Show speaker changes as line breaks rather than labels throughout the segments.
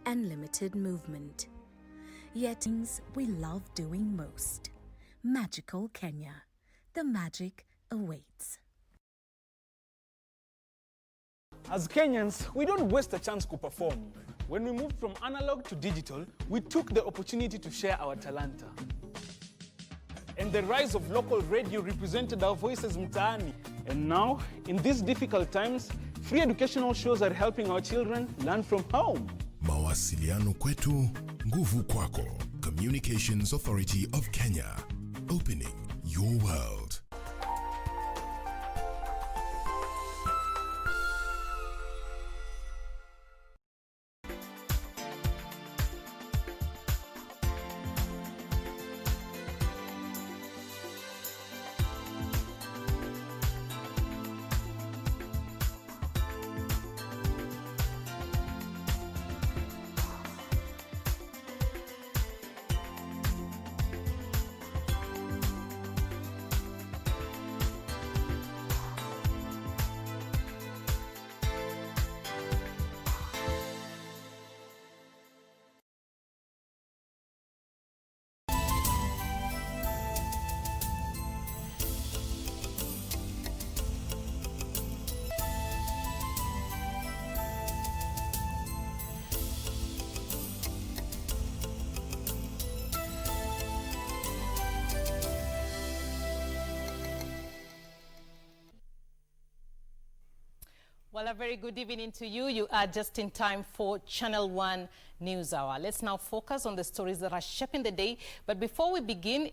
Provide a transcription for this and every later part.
and limited movement. Yet things we love doing most. Magical Kenya. The magic awaits.
As Kenyans, we don't waste a chance to perform. When we moved from analog to digital, we took the opportunity to share our talanta. And the rise of local radio represented our voices mtaani. And now, in these difficult times, free educational shows are helping our children learn from home.
Mawasiliano kwetu, nguvu kwako. Communications Authority of Kenya. Opening your world.
Well, a very good evening to you. You are just in time for Channel 1 News Hour. Let's now focus on the stories that are shaping the day. But before we begin,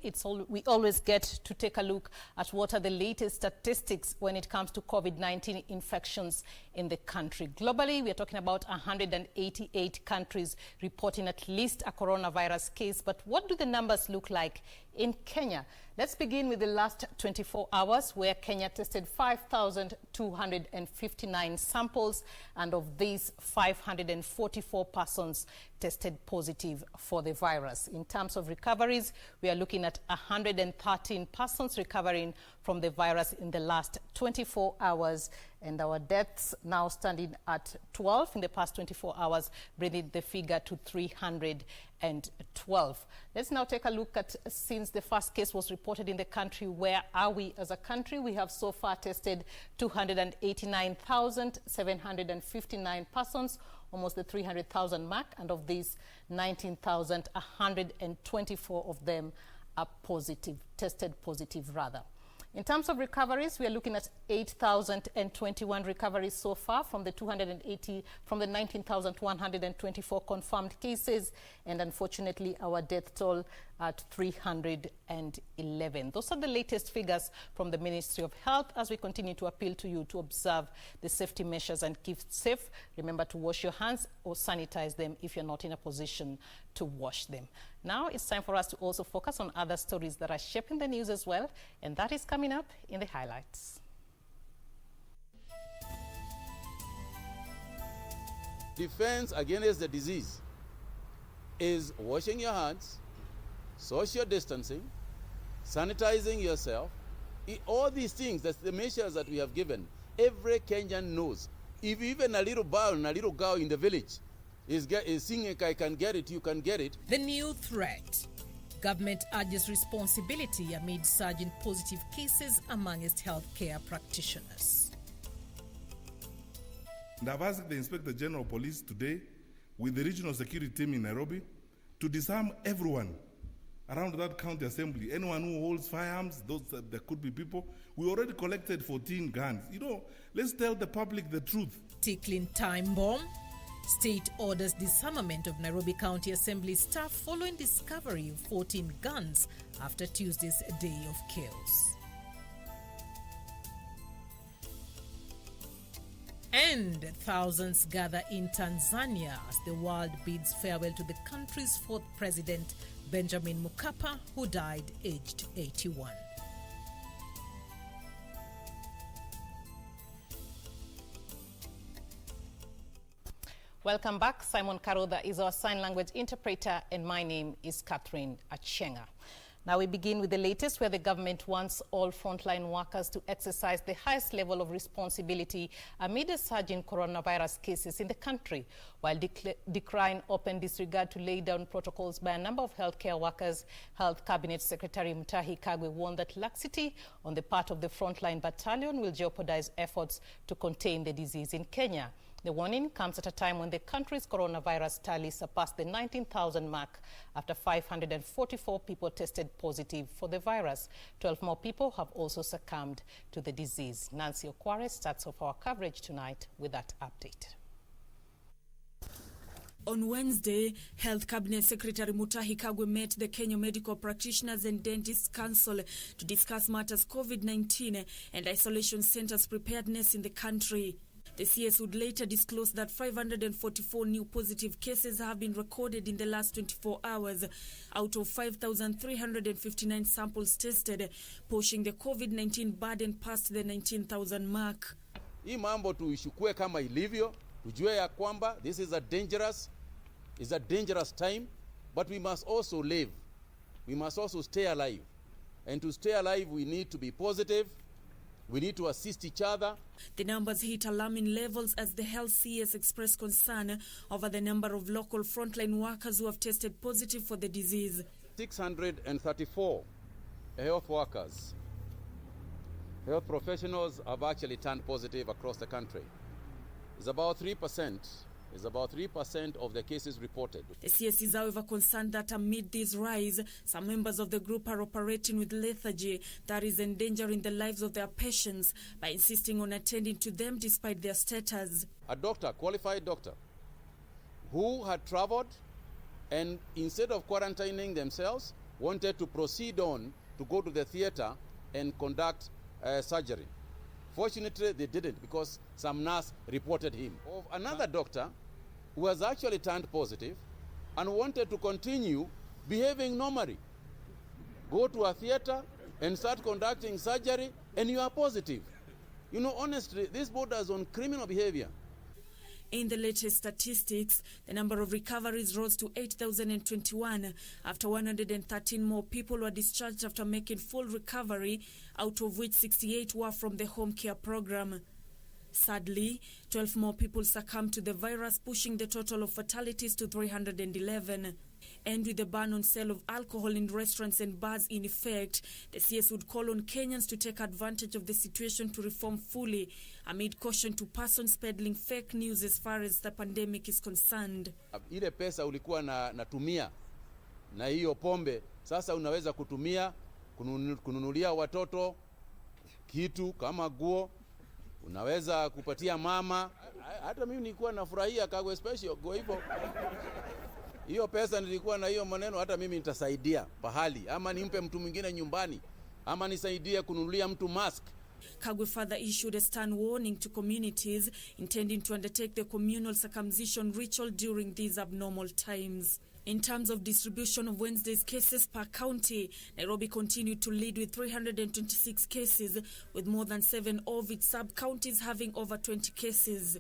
we always get to take a look at what are the latest statistics when it comes to COVID-19 infections in the country. Globally, we are talking about 188 countries reporting at least a coronavirus case. But what do the numbers look like in Kenya? Let's begin with the last 24 hours, where Kenya tested 5,259 samples, and of these, 544 persons tested positive for the virus. In terms of recoveries, we are looking at 113 persons recovering from the virus in the last 24 hours, and our deaths now standing at 12 in the past 24 hours, bringing the figure to 312. Let's now take a look at, since the first case was reported in the country, where are we as a country? We have so far tested 289,759 persons, almost the 300,000 mark, and of these, 19,124 of them are positive, tested positive rather. In terms of recoveries, we are looking at 8,021 recoveries so far from the 19,124 confirmed cases, and unfortunately our death toll at 311. Those are the latest figures from the Ministry of Health, as we continue to appeal to you to observe the safety measures and keep safe. Remember to wash your hands or sanitize them if you're not in a position to wash them. Now it's time for us to also focus on other stories that are shaping the news as well, and that is coming up in the highlights.
Defense against the disease is washing your hands, social distancing, sanitizing yourself. All these things, that's the measures that we have given. Every Kenyan knows. If even a little boy and a little girl in the village is singing, I can get it, you can get it.
The new threat. Government urges responsibility amid surge in positive cases amongst healthcare practitioners.
And I've asked the Inspector General of Police today, with the regional security team in Nairobi, to disarm everyone around that county assembly. Anyone who holds firearms, there could be people. We already collected 14 guns. Let's tell the public the truth.
Tickling time bomb. State orders disarmament of Nairobi County Assembly staff following discovery of 14 guns after Tuesday's day of chaos. And thousands gather in Tanzania as the world bids farewell to the country's fourth president, Benjamin Mkapa, who died aged 81.
Welcome back. Simon Karodha is our sign language interpreter, and my name is Catherine Achieng'a. Now we begin with the latest, where the government wants all frontline workers to exercise the highest level of responsibility amid a surge in coronavirus cases in the country. While decrying open disregard to lay down protocols by a number of healthcare workers, Health Cabinet Secretary Mutahi Kagwe warned that laxity on the part of the frontline battalion will jeopardize efforts to contain the disease in Kenya. The warning comes at a time when the country's coronavirus tally surpassed the 19,000 mark after 544 people tested positive for the virus. 12 more people have also succumbed to the disease. Nancy Okware starts off our coverage tonight with that update.
On Wednesday, Health Cabinet Secretary Mutahi Kagwe met the Kenya Medical Practitioners and Dentists Council to discuss matters COVID-19 and isolation centers preparedness in the country. The CS would later disclose that 544 new positive cases have been recorded in the last 24 hours out of 5,359 samples tested, pushing the COVID-19 burden past the 19,000 mark.
Hii mambo tuishukue kama ilivyo, tujue ya kwamba this is a dangerous time, but we must also live. We must also stay alive. And to stay alive, we need to be positive. We need to assist each other.
The numbers hit alarming levels as the health CS expressed concern over the number of local frontline workers who have tested positive for the disease.
634 health workers, health professionals have actually turned positive across the country. It's about 3%. It's about 3% of the cases reported.
The CS is, however, concerned that amid this rise, some members of the group are operating with lethargy that is endangering the lives of their patients by insisting on attending to them despite their status.
A doctor, qualified doctor, who had traveled and instead of quarantining themselves, wanted to proceed on to go to the theater and conduct surgery. Fortunately, they didn't because some nurse reported him. Of another doctor who has actually turned positive and wanted to continue behaving normally. Go to a theater and start conducting surgery and you are positive. You know, honestly, this borders on criminal behavior.
In the latest statistics, the number of recoveries rose to 8,021 after 113 more people were discharged after making full recovery, out of which 68 were from the home care program. Sadly, 12 more people succumbed to the virus, pushing the total of fatalities to 311. And with the ban on sale of alcohol in restaurants and bars in effect, the CS would call on Kenyans to take advantage of the situation to reform fully, amid caution to persons peddling fake news as far as the pandemic is concerned.
Ile pesa ulikuwa natumia na hiyo pombe, sasa unaweza kutumia kununulia watoto kitu kama guo, unaweza kupatia mama. Hata mimi nilikuwa nafurahia Kagwe special kwa hivyo. Hiyo pesa nilikuwa na hiyo maneno, hata mimi nitasaidia pahali, ama nimpe mtu mwingine nyumbani, ama nisaidie kununulia mtu mask.
Kagwe further issued a stern warning to communities intending to undertake the communal circumcision ritual during these abnormal times. In terms of distribution of Wednesday's cases per county, Nairobi continued to lead with 326 cases, with more than 7 of its sub-counties having over 20 cases.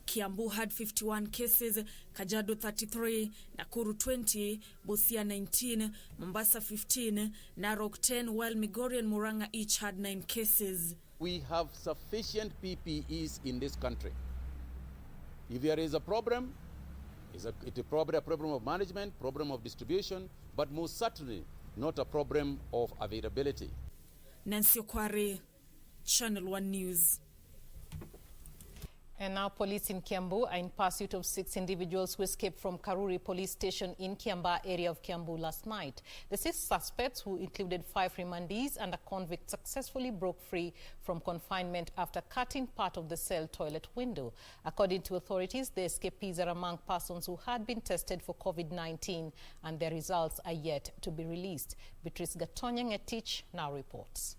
Kiambu had 51 cases, Kajiado 33, Nakuru 20, Busia 19, Mombasa 15, Narok 10, while Migori and Murang'a each had 9 cases.
We have sufficient PPEs in this country. If there is a problem, it's probably a problem of management, problem of distribution, but most certainly not a problem of availability.
Nancy Okware, Channel 1 News.
And now police in Kiambu are in pursuit of 6 individuals who escaped from Karuri police station in Kiamba area of Kiambu last night. The 6 suspects, who included 5 remandees and a convict, successfully broke free from confinement after cutting part of the cell toilet window. According to authorities, the escapees are among persons who had been tested for COVID-19 and their results are yet to be released. Beatrice Gatonyang Etich now reports.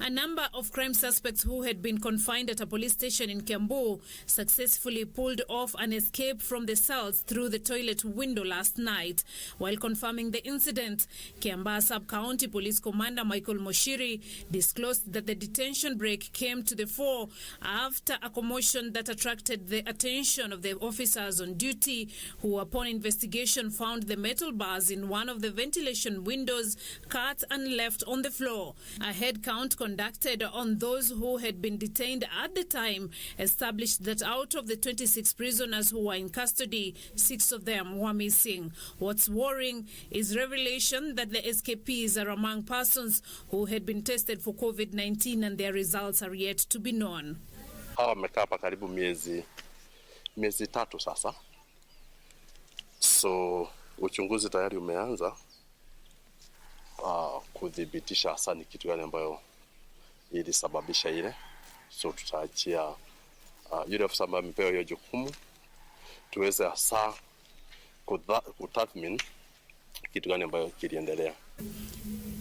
A number of crime suspects who had been confined at a police station in Kiambu successfully pulled off an escape from the cells through the toilet window last night. While confirming the incident, Kiambaa Sub-County Police Commander Michael Moshiri disclosed that the detention break came to the fore after a commotion that attracted the attention of the officers on duty, who upon investigation found the metal bars in one of the ventilation windows cut and left on the floor. A head count conducted on those who had been detained at the time established that out of the 26 prisoners who were in custody, 6 of them were missing. What's worrying is revelation that the escapees are among persons who had been tested for COVID-19 and their results are yet to be known.
Hawa wamekaa hapa karibu miezi 3 sasa. So uchunguzi tayari umeanza kudhibitisha hasa ni kitu gani ambayo ilisababisha ile. So tutaachia yule afisa ambaye amepewa hiyo jukumu tuweze hasa kutathmini kitu gani ambayo kiliendelea.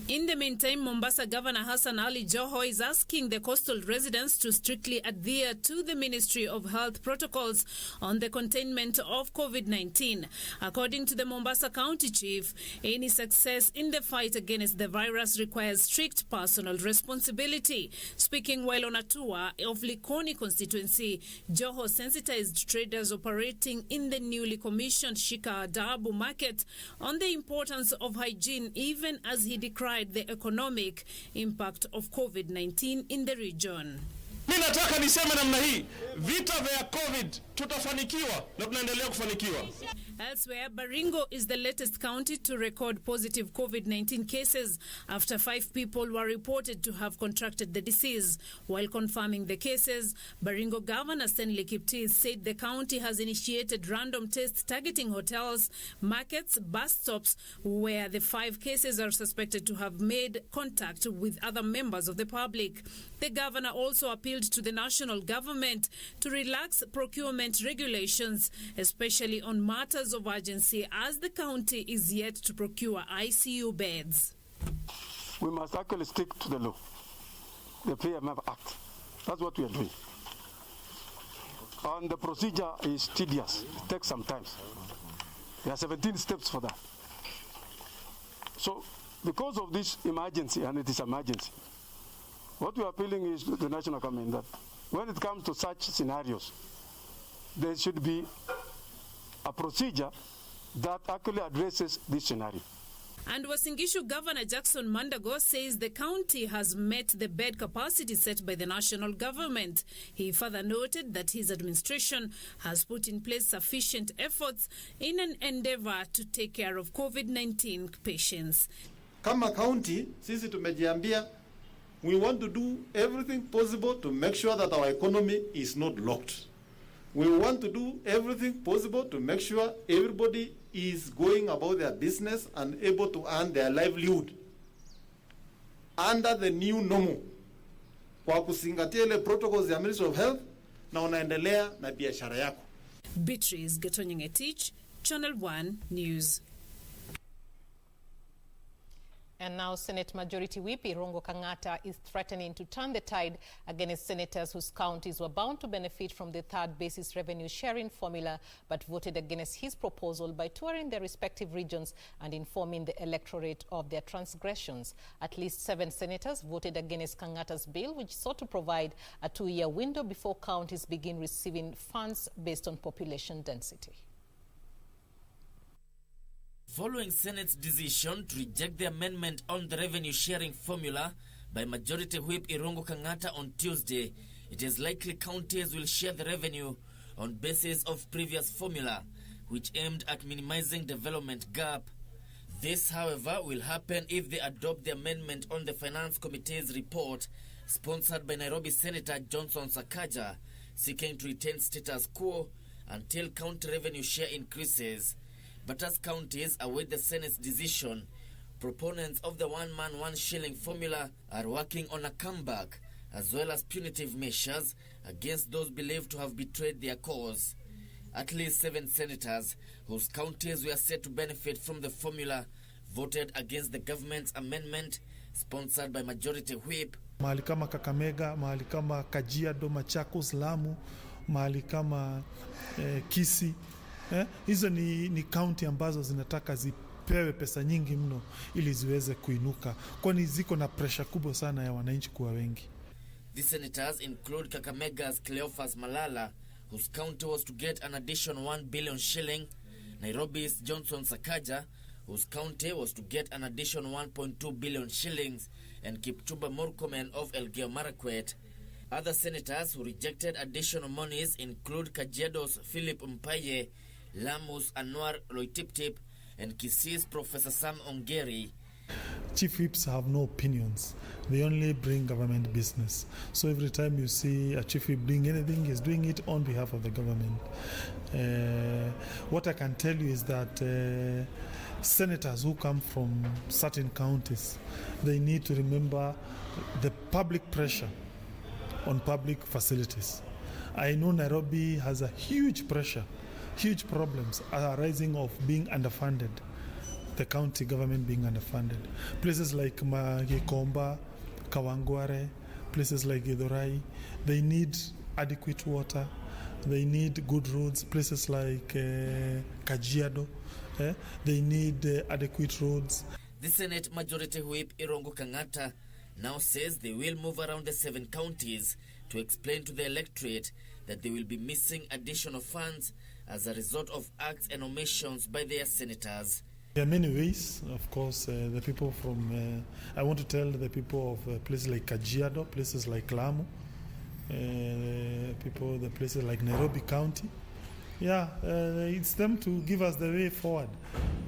In the meantime, Mombasa Governor Hassan Ali Joho is asking the coastal residents to strictly adhere to the Ministry of Health protocols on the containment of COVID-19. According to the Mombasa County Chief, any success in the fight against the virus requires strict personal responsibility. Speaking while on a tour of Likoni constituency, Joho sensitized traders operating in the newly commissioned Shika Adabu market on the importance of hygiene, even as he decried the economic impact of COVID-19 in the region.
Mimi nataka niseme namna hii, vita vya COVID tutafanikiwa na tunaendelea kufanikiwa.
Elsewhere, Baringo is the latest county to record positive COVID-19 cases after 5 people were reported to have contracted the disease. While confirming the cases, Baringo Governor Stanley Kiptis said the county has initiated random tests targeting hotels, markets, bus stops where the 5 cases are suspected to have made contact with other members of the public. The governor also appealed to the national government to relax procurement regulations, especially on matters of urgency, as the county is yet to procure ICU beds.
We must actually stick to the law, the PMF Act. That's what we are doing. And the procedure is tedious. It takes some time. There are 17 steps for that. So, because of this emergency, and it is emergency, what we are appealing is to the national government that when it comes to such scenarios, there should be a procedure that actually addresses this scenario.
And Uasin Gishu Governor Jackson Mandago says the county has met the bed capacity set by the national government. He further noted that his administration has put in place sufficient efforts in an endeavor to take care of COVID-19 patients.
Kama county, sisi tumejiambia, we want to do everything possible to make sure that our economy is not locked. We want to do everything possible to make sure everybody is going about their business and able to earn their livelihood under the new normal, kwa kuzingatia ile protocols ya Ministry of Health na unaendelea na biashara yako.
Beatrice Getonyingetich, Channel 1 News.
And now Senate Majority Whip Irungu Kang'ata is threatening to turn the tide against senators whose counties were bound to benefit from the third basis revenue sharing formula but voted against his proposal by touring their respective regions and informing the electorate of their transgressions. At least 7 senators voted against Kang'ata's bill, which sought to provide a 2-year window before counties begin receiving funds based on population density.
Following Senate's decision to reject the amendment on the revenue sharing formula by Majority Whip Irungu Kang'ata on Tuesday, it is likely counties will share the revenue on basis of previous formula, which aimed at minimizing development gap. This, however, will happen if they adopt the amendment on the Finance Committee's report, sponsored by Nairobi Senator Johnson Sakaja, seeking to retain status quo until county revenue share increases. But as counties await the Senate's decision, proponents of the one-man, one-shilling formula are working on a comeback, as well as punitive measures against those believed to have betrayed their cause. At least 7 senators, whose counties were set to benefit from the formula, voted against the government's amendment, sponsored by Majority Whip.
Mahali kama Kakamega, mahali kama Kajiado, Machakos, Lamu, mahali kama Kisii. Hizo ni county ambazo zinataka zipewe pesa nyingi mno ili ziweze kuinuka, kwani ziko na pressure kubwa sana ya wananchi kuwa wengi.
The senators include Kakamega's Cleophas Malala, whose county was to get an additional 1 billion shilling, Nairobi's Johnson Sakaja, whose county was to get an additional 1.2 billion shillings, and Kipchumba Murkomen of Elgeyo Marakwet. Other senators who rejected additional monies include Kajiado's Philip Mpaye, Lamu's Anwar Loitiptip, and Kisii's Professor Sam Ongeri.
Chief whips have no opinions. They only bring government business. So every time you see a chief whip doing anything, he's doing it on behalf of the government. What I can tell you is that senators who come from certain counties, they need to remember the public pressure on public facilities. I know Nairobi has a huge pressure, huge problems arising of being underfunded. The county government being underfunded. Places like Magikomba, Kawangware, places like Githurai, they need adequate water, they need good roads. Places like Kajiado, they need adequate roads.
The Senate Majority Whip Irungu Kang'ata now says they will move around the 7 counties to explain to the electorate that they will be missing additional funds as a result of acts and omissions by their senators.
There are many ways, of course. The people from, I want to tell the people of places like Kajiado, places like Lamu, the places like Nairobi County. Yeah, it's them to give us the way forward.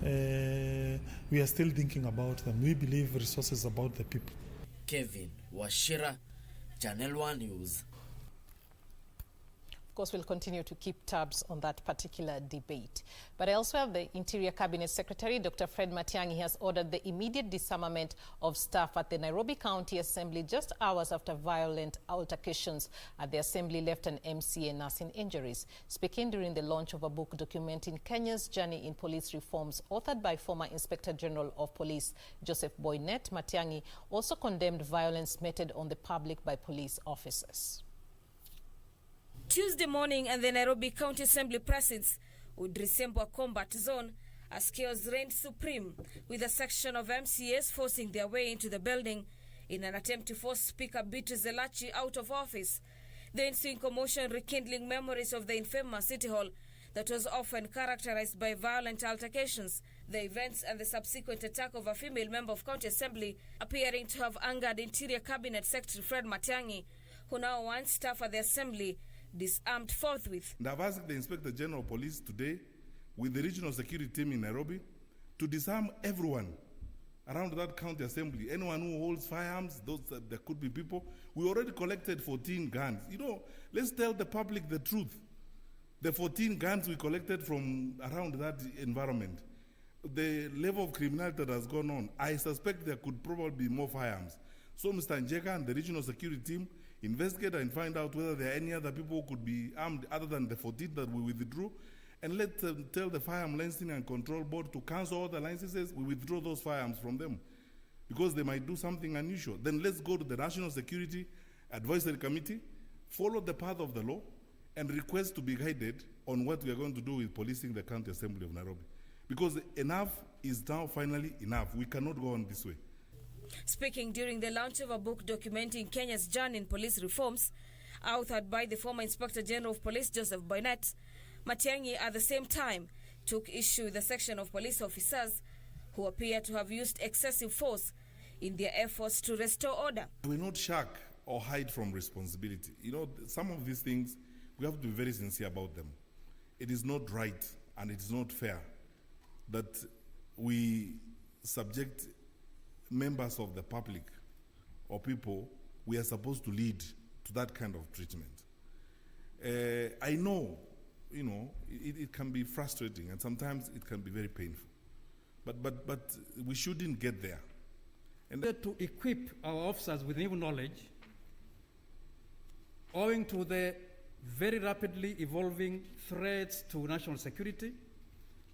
We are still thinking about them. We believe resources about the people.
Kevin Washira, Channel 1 News.
Of course, we'll continue to keep tabs on that particular debate. But elsewhere, the Interior Cabinet Secretary, Dr. Fred Matiang'i, has ordered the immediate disarmament of staff at the Nairobi County Assembly just hours after violent altercations at the Assembly left an MCA nursing injuries. Speaking during the launch of a book documenting Kenya's journey in police reforms, authored by former Inspector General of Police Joseph Boynet, Matiang'i also condemned violence meted on the public by police officers.
Tuesday morning at the Nairobi County Assembly precincts would resemble a combat zone as chaos reigned supreme, with a section of MCAs forcing their way into the building in an attempt to force Speaker Beatrice Elachi out of office. The ensuing commotion rekindling memories of the infamous City Hall that was often characterized by violent altercations. The events and the subsequent attack of a female member of County Assembly appearing to have angered Interior Cabinet Secretary Fred Matiang'i, who now wants staff at the Assembly disarmed forthwith.
And I've asked the Inspector General of Police today, with the regional security team in Nairobi, to disarm everyone around that county assembly. Anyone who holds firearms, those there could be people. We already collected 14 guns. You know, let's tell the public the truth. The 14 guns we collected from around that environment, the level of criminality that has gone on, I suspect there could probably be more firearms. So Mr. Njega and the regional security team investigate and find out whether there are any other people who could be armed other than the 14 that we withdrew, and let them tell the Firearm Licensing and Control Board to cancel all the licenses. We withdraw those firearms from them because they might do something unusual. Then let's go to the National Security Advisory Committee, follow the path of the law, and request to be guided on what we are going to do with policing the County Assembly of Nairobi. Because enough is now finally enough. We cannot go on this way.
Speaking during the launch of a book documenting Kenya's journey in police reforms, authored by the former Inspector General of Police Joseph Boynet, Matiang'i at the same time took issue with a section of police officers who appear to have used excessive force in their efforts to restore order.
We will not shirk or hide from responsibility. You know, some of these things, we have to be very sincere about them. It is not right and it is not fair that we subject members of the public or people we are supposed to lead to that kind of treatment. I know, you know, it can be frustrating and sometimes it can be very painful. But we shouldn't get there. And
to equip our officers with new knowledge, owing to the very rapidly evolving threats to national security,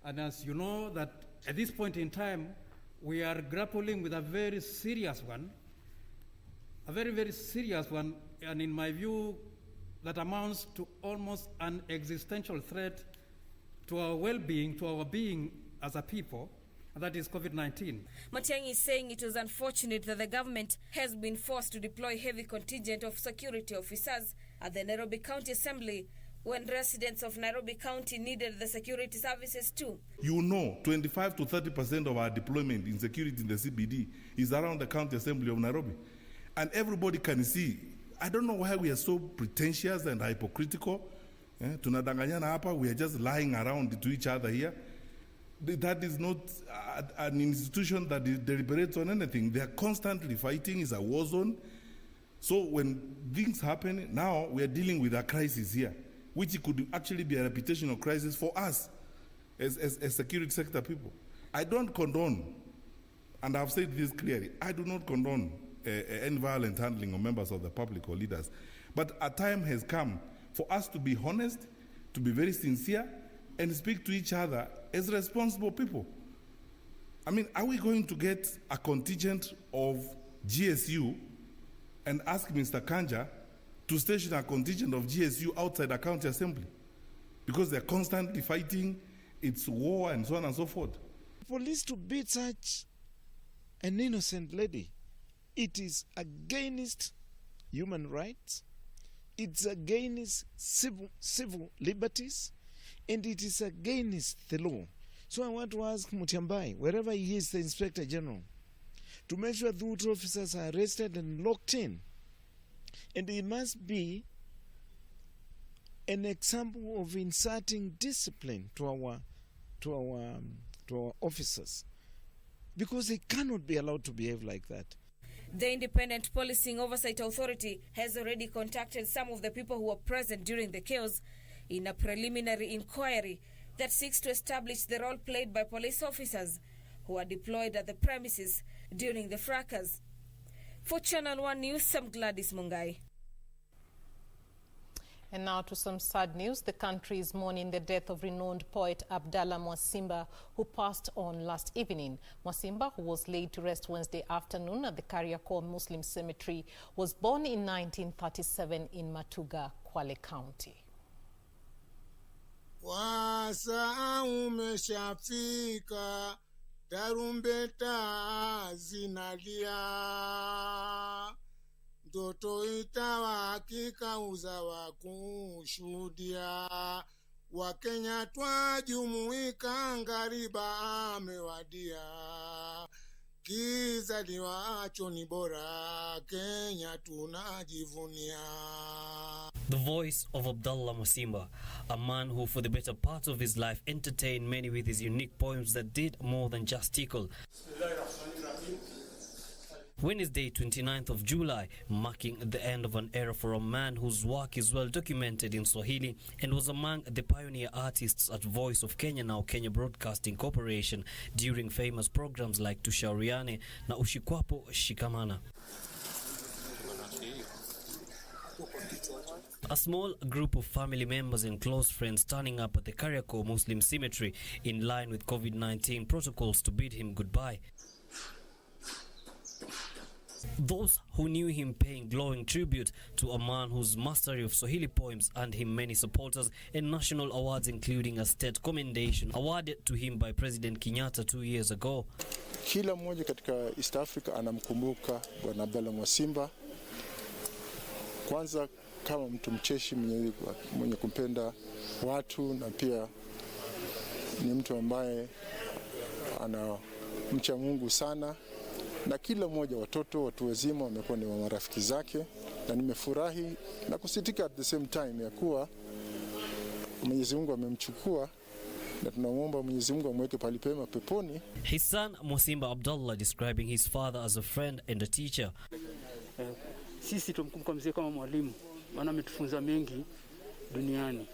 and as you know that at this point in time, we are grappling with a very serious one, very serious one, and in my view, that amounts to almost an existential threat to our well-being, to our being as a people, and that is COVID-19.
Achieng'a is saying it was unfortunate that the government has been forced to deploy heavy contingent of security officers at the Nairobi County Assembly when residents of Nairobi County needed the security services too.
You know, 25 to 30% of our deployment in security in the CBD is around the County Assembly of Nairobi. And everybody can see. I don't know why we are so pretentious and hypocritical. Tunadanganyana hapa, we are just lying around to each other here. That is not an institution that deliberates on anything. They are constantly fighting. It's a war zone. So when things happen, now we are dealing with a crisis here, which could actually be a reputational crisis for us as security sector people. I don't condone, and I've said this clearly, I do not condone any violent handling of members of the public or leaders. But a time has come for us to be honest, to be very sincere, and speak to each other as responsible people. I mean, are we going to get a contingent of GSU and ask Mr. Kanja to station a contingent of GSU outside a county assembly? Because they're constantly fighting, it's war and so on and so forth.
Police to beat such an innocent lady, it is against human rights, it's against civil liberties, and it is against the law. So I want to ask Mutyambai, wherever he is, the Inspector General, to make sure those officers are arrested and locked in. And it must be an example of inserting discipline to our officers, because they cannot be allowed to behave like that.
The Independent Policing Oversight Authority has already contacted some of the people who were present during the chaos in a preliminary inquiry that seeks to establish the role played by police officers who are deployed at the premises during the fracas. For Channel 1 News, I'm Gladys Mungai.
And now to some sad news. The country is mourning the death of renowned poet Abdallah Musimba, who passed on last evening. Musimba, who was laid to rest Wednesday afternoon at the Kariakor Muslim Cemetery, was born in 1937 in Matuga, Kwale County.
Wasa umeshafika, tarumbeta zinalia. Ndoto itawakika uzawa kushuhudia. Wakenya twajumuika, ngariba amewadia. Kizaliwacho ni bora, Kenya tunajivunia.
The voice of Abdallah Musimba, a man who for the better part of his life entertained many with his unique poems that did more than just tickle. Wednesday, 29th of July, marking the end of an era for a man whose work is well documented in Swahili and was among the pioneer artists at Voice of Kenya, now Kenya Broadcasting Corporation, during famous programs like Tushauriane na Ushikwapo Shikamana. A small group of family members and close friends turning up at the Kariakor Muslim Cemetery in line with COVID-19 protocols to bid him goodbye. Those who knew him paying glowing tribute to a man whose mastery of Swahili poems earned him many supporters and national awards, including a state commendation awarded to him by President Kenyatta 2 years ago.
Kila mmoja katika East Africa anamkumbuka Bwana Abdallah Musimba, kwanza kama mtu mcheshi mwenye kumpenda watu, na pia ni mtu ambaye ana mcha Mungu sana. Na kila mmoja, watu wazima wamekuwa ni marafiki zake, na nimefurahi na kusitika at the same time ya kuwa Mwenyezi Mungu amemchukua, na tunamuomba Mwenyezi Mungu amweke pali pema peponi.
His son Musimba Abdallah describing his father as a friend and a teacher.
Sisi tumkumbuka mzee kama mwalimu, maana ametufunza mengi duniani.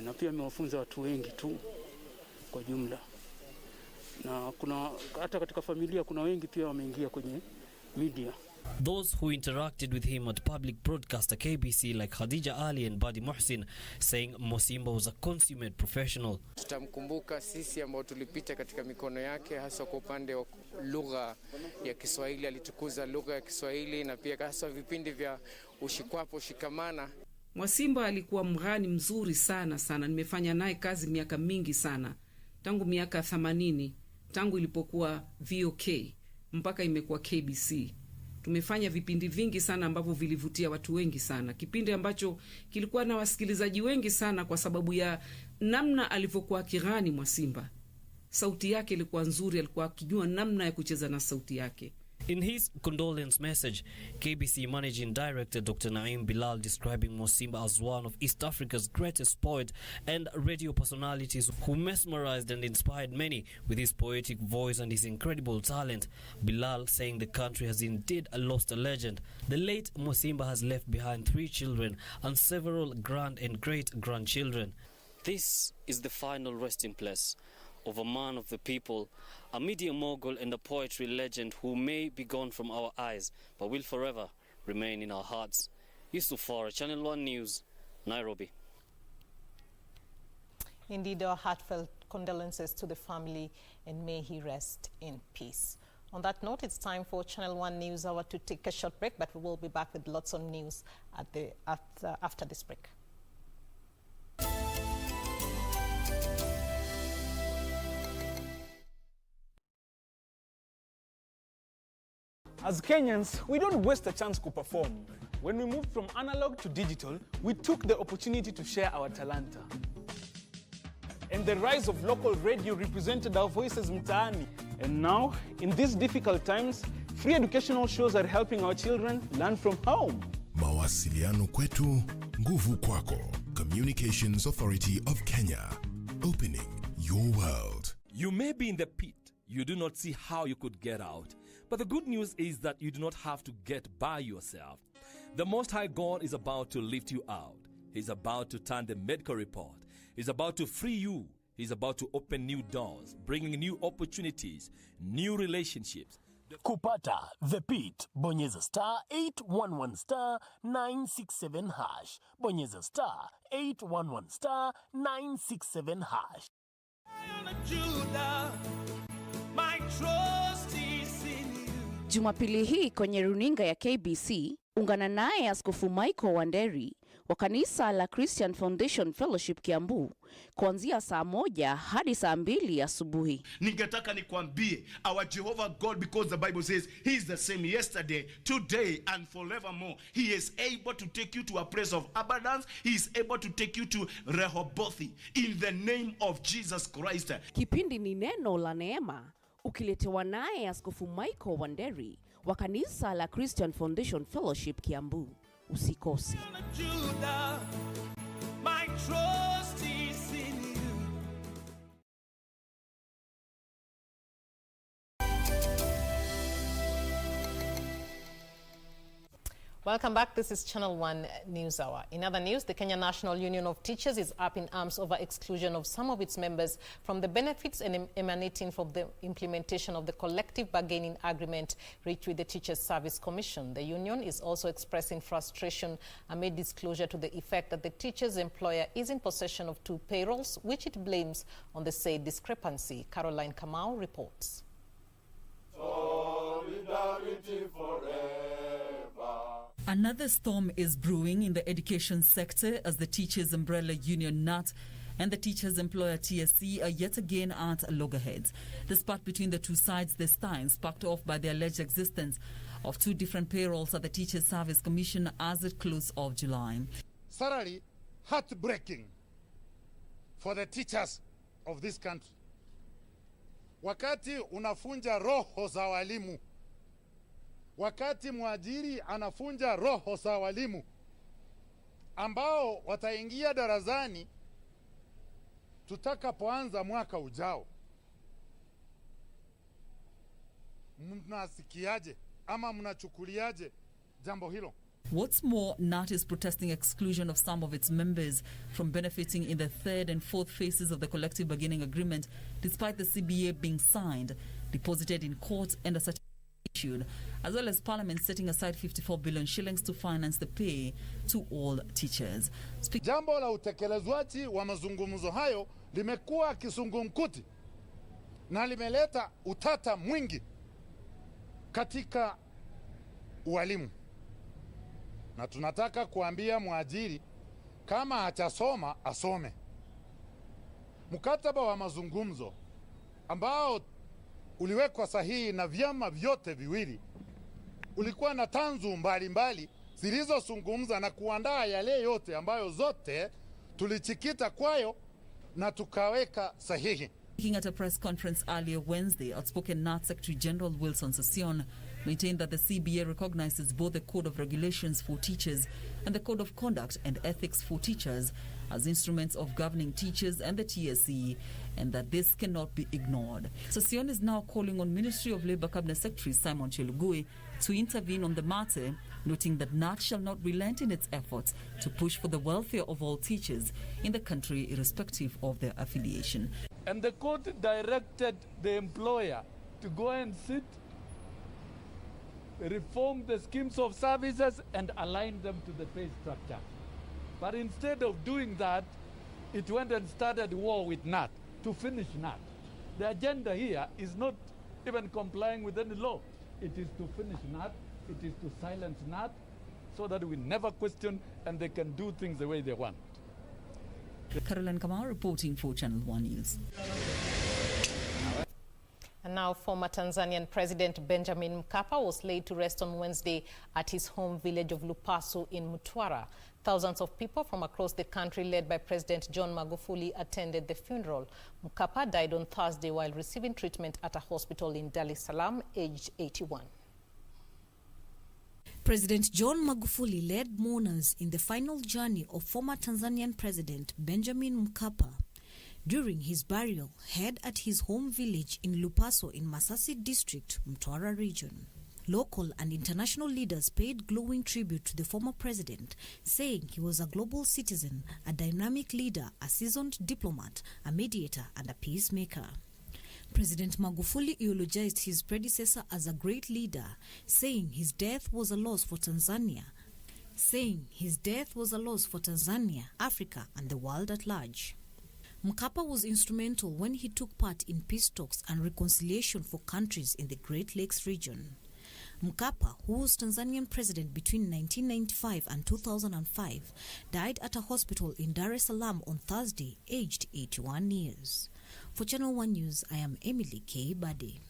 Na pia amewafunza watu wengi tu kwa jumla. Na kuna hata katika familia kuna wengi pia wameingia kwenye media.
Those who interacted with him at public broadcaster KBC like Khadija Ali and Badi Muhsin saying Musimba was a consummate professional.
Tutamkumbuka sisi ambao tulipita katika mikono yake, hasa kwa upande wa lugha ya Kiswahili. Alitukuza lugha ya Kiswahili na pia hasa vipindi vya ushikwapo shikamana.
Musimba alikuwa mghani mzuri sana. Nimefanya naye kazi miaka mingi sana. Tangu miaka 80, tangu ilipokuwa VOK mpaka imekuwa KBC. Tumefanya vipindi vingi sana ambavyo vilivutia watu wengi sana. Kipindi ambacho kilikuwa na wasikilizaji wengi sana kwa sababu ya namna alivyokuwa kighani Musimba. Sauti yake ilikuwa nzuri, alikuwa akijua namna ya kucheza na sauti yake.
In his condolence message, KBC Managing Director Dr. Naim Bilal describing Musimba as one of East Africa's greatest poet and radio personalities who mesmerized and inspired many with his poetic voice and his incredible talent. Bilal saying the country has indeed lost a legend. The late Musimba has left behind 3 children and several grand and great-grandchildren. This is the final resting place of a man of the people, a media mogul and a poetry legend who may be gone from our eyes, but will forever remain in our hearts. Yusuf Farah, Channel 1 News, Nairobi.
Indeed, our heartfelt condolences to the family, and may he rest in peace. On that note, it's time for Channel 1 News Hour to take a short break, but we will be back with lots of news after this break.
As Kenyans, we don't waste a chance to perform. When we moved from analog to digital, we took the opportunity to share our talanta. And the rise of local radio represented our voices mtaani. And now, in these difficult times, free educational shows are helping our children learn from home.
Mawasiliano kwetu, nguvu kwako. Communications Authority of Kenya. Opening your world.
You may be in the pit. You do not see how you could get out. But the good news is that you do not have to get by yourself. The Most High God is about to lift you out. He's about to turn the medical report. He's about to free you. He's about to open new doors, bringing new opportunities, new relationships.
Kupata The Pit, bonyeza star 811 star 967 hash. Bonyeza star 811 star 967 hash.
Jumapili hii kwenye runinga ya KBC, ungana naye Askofu Michael Wanderi wa kanisa la Christian Foundation Fellowship Kiambu kuanzia saa 1 hadi saa 2 asubuhi.
Ningetaka nikwambie, our Jehovah God, because the Bible says he is the same yesterday, today and forevermore. He is able to take you to a place of abundance. He is able to take you to Rehoboth in the name of Jesus Christ.
Kipindi ni neno la neema, ukiletewa naye Askofu Michael Wanderi wa kanisa la Christian Foundation Fellowship Kiambu. Usikose.
My trust is in you.
Welcome back. This is Channel 1 News Hour. In other news, the Kenya National Union of Teachers is up in arms over exclusion of some of its members from the benefits emanating from the implementation of the collective bargaining agreement reached with the Teachers Service Commission. The union is also expressing frustration amid disclosure to the effect that the teachers' employer is in possession of 2 payrolls, which it blames on the said discrepancy. Caroline Kamau reports.
Solidarity forever.
Another storm is brewing in the education sector as the Teachers Umbrella Union NAT and the Teachers Employer TSC are yet again at loggerheads. The spat between the two sides this time sparked off by the alleged existence of 2 different payrolls at the Teachers Service Commission as it close of July.
Thoroughly heartbreaking for the teachers of this country. Wakati unafunja roho za walimu, wakati mwajiri anafunja roho za walimu ambao wataingia darasani tutakapoanza mwaka ujao, mnasikiaje ama mnachukuliaje jambo hilo?
What's more, NAT is protesting exclusion of some of its members from benefiting in the 3rd and 4th phases of the collective bargaining agreement, despite the CBA being signed, deposited in court, and a certificate as well as Parliament setting aside 54 billion shillings to finance the pay to all teachers.
Jambo la utekelezwaji wa mazungumzo hayo limekuwa kisungumkuti na limeleta utata mwingi katika ualimu. Na tunataka kuambia mwajiri kama hachasoma asome. Mkataba wa mazungumzo ambao uliwekwa sahihi na vyama vyote viwili ulikuwa na tanzu mbalimbali zilizozungumza na kuandaa yale yote ambayo zote tulichikita kwayo na tukaweka sahihi.
Speaking at a press conference earlier Wednesday, outspoken NAT Secretary General Wilson Session maintained that the CBA recognizes both the Code of Regulations for Teachers and the Code of Conduct and Ethics for Teachers as instruments of governing teachers and the TSE, and that this cannot be ignored. Session is now calling on Ministry of Labour Cabinet Secretary Simon Chelugui to intervene on the matter, noting that NAT shall not relent in its efforts to push for the welfare of all teachers in the country irrespective of their affiliation.
And the court directed the employer to go and sit, reform the schemes of services and align them to the pay structure. But instead of doing that, it went and started war with NAT to finish NAT. The agenda here is not even complying with any law. It is to finish NAT, it is to silence NAT, so that we never question and they can do things the way they want.
Caroline Kamau reporting for Channel 1 News.
And now, former Tanzanian President Benjamin Mkapa was laid to rest on Wednesday at his home village of Lupaso in Mtwara. Thousands of people from across the country, led by President John Magufuli, attended the funeral. Mkapa died on Thursday while receiving treatment at a hospital in Dar es Salaam, aged 81.
President John Magufuli led mourners in the final journey of former Tanzanian President Benjamin Mkapa. During his burial, held at his home village in Lupaso in Masasi District, Mtwara region. Local and international leaders paid glowing tribute to the former president, saying he was a global citizen, a dynamic leader, a seasoned diplomat, a mediator, and a peacemaker. President Magufuli eulogized his predecessor as a great leader, saying his death was a loss for Tanzania, Africa, and the world at large. Mkapa was instrumental when he took part in peace talks and reconciliation for countries in the Great Lakes region. Mkapa, who was Tanzanian president between 1995 and 2005, died at a hospital in Dar es Salaam on Thursday, aged 81 years. For Channel 1 News, I am Emily K. Bade.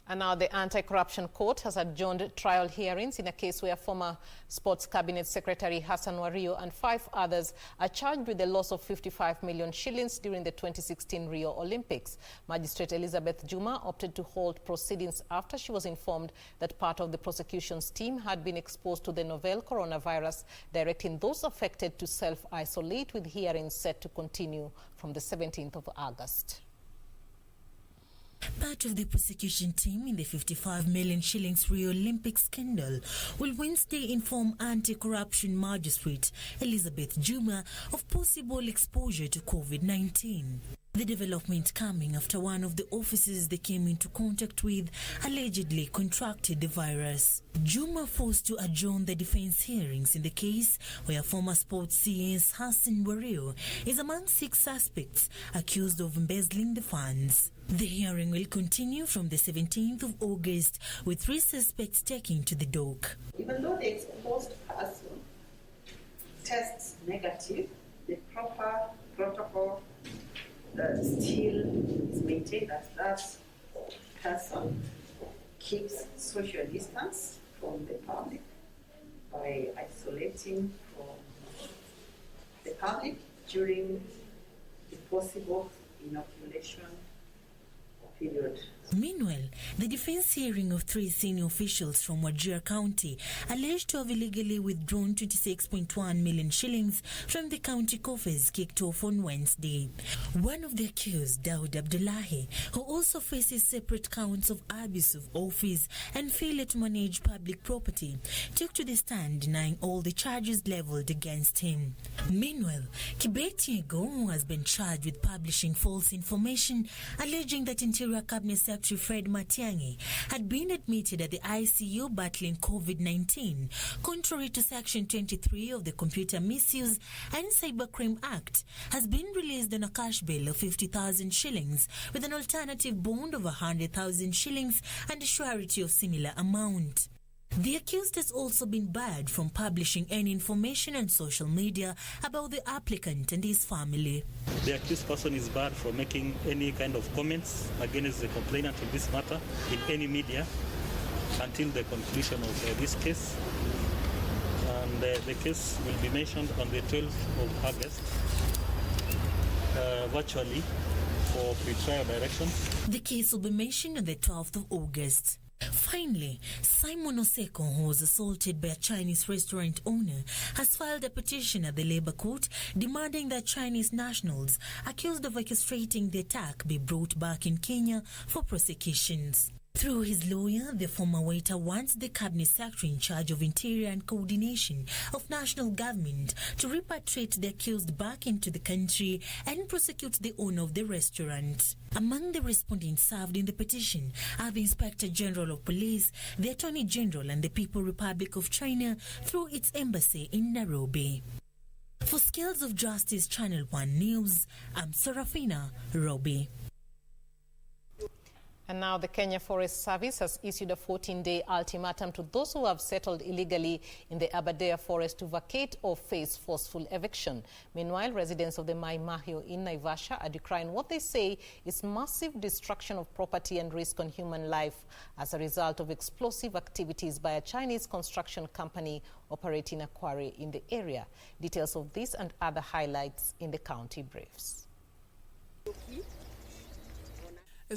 And now the Anti-Corruption Court has adjourned trial hearings in a case where former Sports Cabinet Secretary Hassan Wario and 5 others are charged with the loss of 55 million shillings during the 2016 Rio Olympics. Magistrate Elizabeth Juma opted to hold proceedings after she was informed that part of the prosecution's team had been exposed to the novel coronavirus, directing those affected to self-isolate, with hearings set to continue from the 17th of August.
Part of the prosecution team in the 55 million shillings Rio Olympic scandal will Wednesday inform anti-corruption magistrate Elizabeth Juma of possible exposure to COVID-19. The development coming after one of the officers they came into contact with allegedly contracted the virus. Juma forced to adjourn the defense hearings in the case where former sports CS Hassan Wario is among 6 suspects accused of embezzling the funds. The hearing will continue from the 17th of August, with 3 suspects taken to the dock.
Even though the exposed person tests negative, the proper protocol still is maintained that person keeps social distance from the public by isolating from the public during the possible inoculation period.
Meanwhile, the defense hearing of 3 senior officials from Wajir County alleged to have illegally withdrawn 26.1 million shillings from the county coffers kicked off on Wednesday. One of the accused, Abdallah, who also faces separate counts of abuse of office and failure to manage public property, took to the stand denying all the charges leveled against him. Meanwhile, KBC Newshour has been charged with publishing false information alleging that Interior Interior Cabinet Secretary Fred Matiang'i had been admitted at the ICU battling COVID-19, contrary to Section 23 of the Computer Misuse and Cybercrime Act, has been released on a cash bail of 50,000 shillings with an alternative bond of 100,000 shillings and a surety of similar amount. The accused has also been barred from publishing any information on social media about the applicant and his family.
The accused person is barred from making any kind of comments against the complainant in this matter in any media until the conclusion of this case. And the case will be mentioned on the 12th of August virtually for pre-trial direction.
The case will be mentioned on the 12th of August. Finally, Simon Oseko, who was assaulted by a Chinese restaurant owner, has filed a petition at the Labour Court demanding that Chinese nationals accused of orchestrating the attack be brought back in Kenya for prosecutions. Through his lawyer, the former waiter wants the Cabinet Secretary in charge of Interior and Coordination of National Government to repatriate the accused back into the country and prosecute the owner of the restaurant. Among the respondents served in the petition are the Inspector General of Police, the Attorney General and the People's Republic of China through its embassy in Nairobi. For Scales of Justice Channel 1 News, I'm Serafina Robi.
And now the Kenya Forest Service has issued a 14-day ultimatum to those who have settled illegally in the Aberdare forest to vacate or face forceful eviction. Meanwhile, residents of the Mai Mahiu in Naivasha are decrying what they say is massive destruction of property and risk on human life as a result of explosive activities by a Chinese construction company operating a quarry in the area. Details of this and other highlights in the county briefs.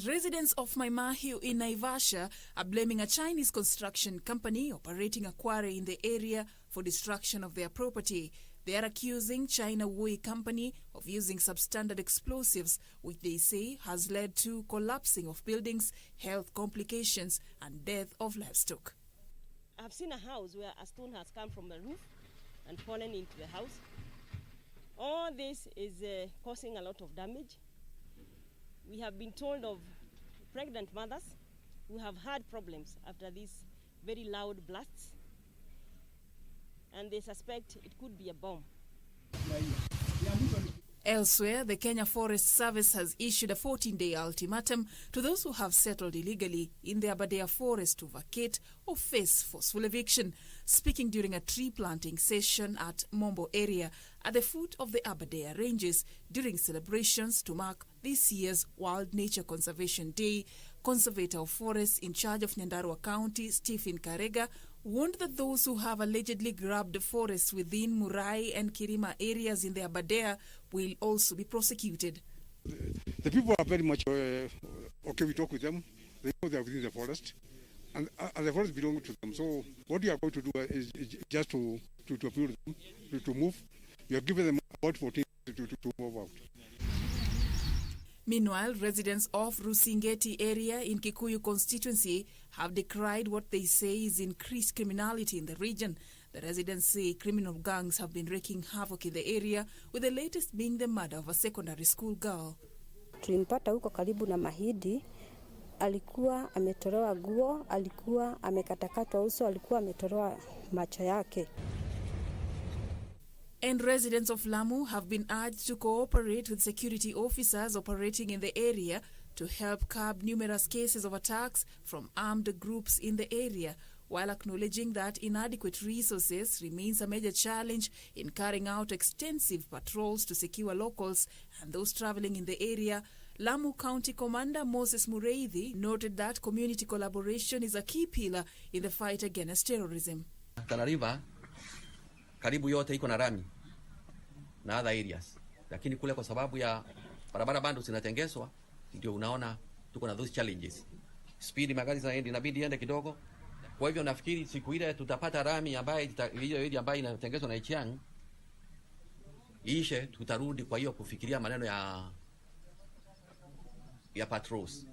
Residents of Mai Mahiu in Naivasha are blaming a Chinese construction company operating a quarry in the area for destruction of their property. They are accusing China Wui Company of using substandard explosives, which they say has led to collapsing of buildings, health complications, and death of livestock.
I've seen a house where a stone has come from the roof and fallen into the house. All this is causing a lot of damage. We have been told of pregnant mothers who have had problems after these very loud blasts, and they suspect it could be a bomb.
Elsewhere, the Kenya Forest Service has issued a 14-day ultimatum to those who have settled illegally in the Aberdare forest to vacate or face forceful eviction. Speaking during a tree planting session at Mombo area at the foot of the Aberdare Ranges during celebrations to mark this year's World Nature Conservation Day, Conservator of Forests in charge of Nyandarua County, Stephen Karega, warned that those who have allegedly grabbed forests within Murai and Kirima areas in the Aberdare will also be prosecuted.
The people are very much okay. We talk with them. They know they are within the forest, and the forest belongs to them. So what we are going to do is just to appeal to them to move. We have given them about 14 to move out.
Meanwhile, residents of Rusingeti area in Kikuyu constituency have decried what they say is increased criminality in the region. The residents say criminal gangs have been wreaking havoc in the area, with the latest being the murder of a secondary school girl.
Tulimpata huko karibu na Mahidi, alikuwa ametolewa nguo, alikuwa amekatakatwa uso, alikuwa ametolewa macho yake.
And residents of Lamu have been urged to cooperate with security officers operating in the area to help curb numerous cases of attacks from armed groups in the area, while acknowledging that inadequate resources remains a major challenge in carrying out extensive patrols to secure locals and those traveling in the area. Lamu County Commander Moses Mureithi noted that community collaboration is a key pillar in the fight against terrorism.
Tana River karibu yote iko na rami na other areas, lakini kule kwa sababu ya barabara bando zinatengenezwa ndio unaona tuko na those challenges. Speed magari zaendi inabidi iende kidogo. Kwa hivyo nafikiri siku ile tutapata rami ambayo ile ambayo inatengenezwa na Achieng'a ishe, tutarudi kwa hiyo kufikiria maneno ya patrols.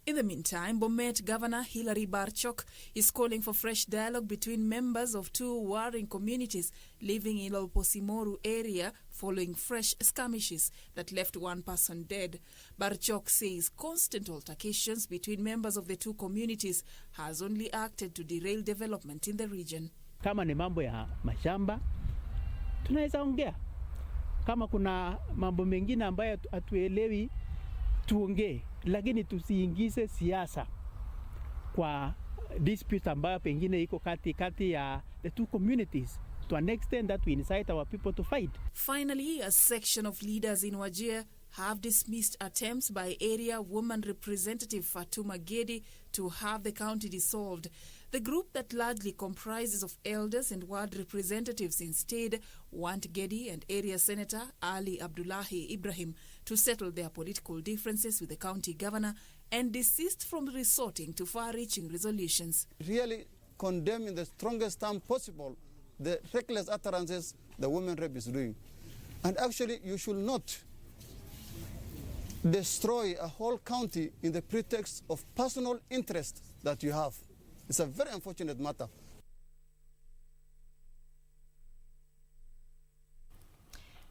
In the meantime, Bomet Governor Hilary Barchok is calling for fresh dialogue between members of two warring communities living in Olposimoru area following fresh skirmishes that left one person dead. Barchok says constant altercations between members of the two communities has only acted to derail development in the region.
Kama ni mambo ya mashamba, tunaweza ongea. Kama kuna mambo mengine ambayo hatuelewi, tuongee, lakini tusiingize siasa kwa dispute ambayo pengine iko kati ya the two communities to an extent that we incite our people to fight.
Finally, a section of leaders in Wajir have dismissed attempts by area woman representative Fatuma Gedi to have the county dissolved. The group that largely comprises of elders and ward representatives instead want Gedi and area senator Ali Abdullahi Ibrahim to settle their political differences with the county governor and desist from resorting to far-reaching resolutions.
Really condemn in the strongest term possible the reckless utterances the women rep is doing. And actually, you should not destroy a whole county in the pretext of personal interest that you have. It's a very unfortunate matter.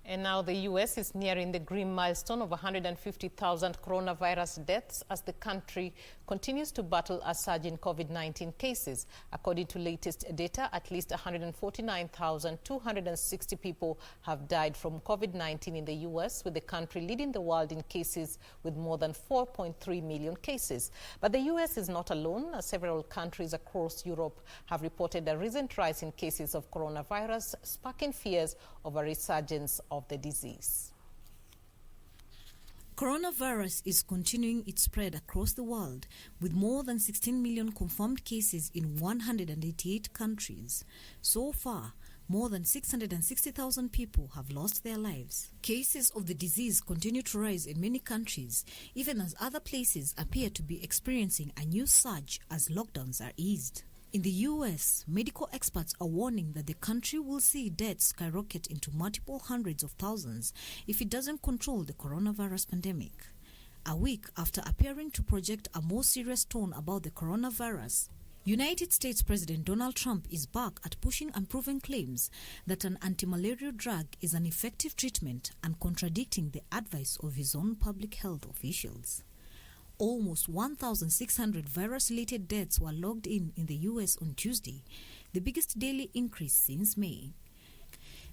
And now the U.S. is nearing the grim milestone of 150,000 coronavirus deaths as the country continues to battle a surge in COVID-19 cases. According to latest data, at least 149,260 people have died from COVID-19 in the U.S., with the country leading the world in cases with more than 4.3 million cases. But the U.S. is not alone, as several countries across Europe have reported a recent rise in cases of coronavirus, sparking fears of a resurgence of the disease.
Coronavirus is continuing its spread across the world, with more than 16 million confirmed cases in 188 countries. So far, more than 660,000 people have lost their lives. Cases of the disease continue to rise in many countries, even as other places appear to be experiencing a new surge as lockdowns are eased. In the U.S., medical experts are warning that the country will see deaths skyrocket into multiple hundreds of thousands if it doesn't control the coronavirus pandemic. A week after appearing to project a more serious tone about the coronavirus, United States President Donald Trump is back at pushing unproven claims that an anti-malarial drug is an effective treatment and contradicting the advice of his own public health officials. Almost 1,600 virus-related deaths were logged in the U.S. on Tuesday, the biggest daily increase since May.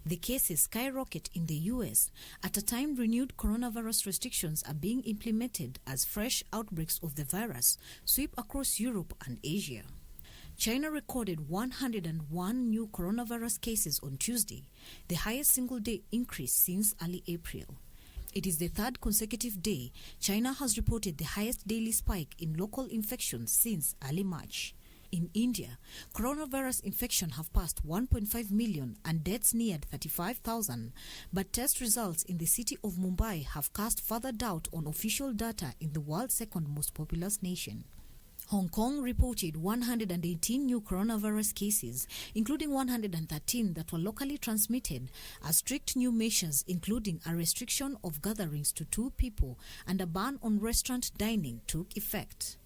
The cases skyrocket in the U.S. at a time renewed coronavirus restrictions are being implemented as fresh outbreaks of the virus sweep across Europe and Asia. China recorded 101 new coronavirus cases on Tuesday, the highest single-day increase since early April. It is the third consecutive day China has reported the highest daily spike in local infections since early March. In India, coronavirus infections have passed 1.5 million and deaths neared 35,000, but test results in the city of Mumbai have cast further doubt on official data in the world's second most populous nation. Hong Kong reported 118 new coronavirus cases, including 113 that were locally transmitted, as strict new measures including a restriction of gatherings to 2 people and a ban on restaurant dining took effect.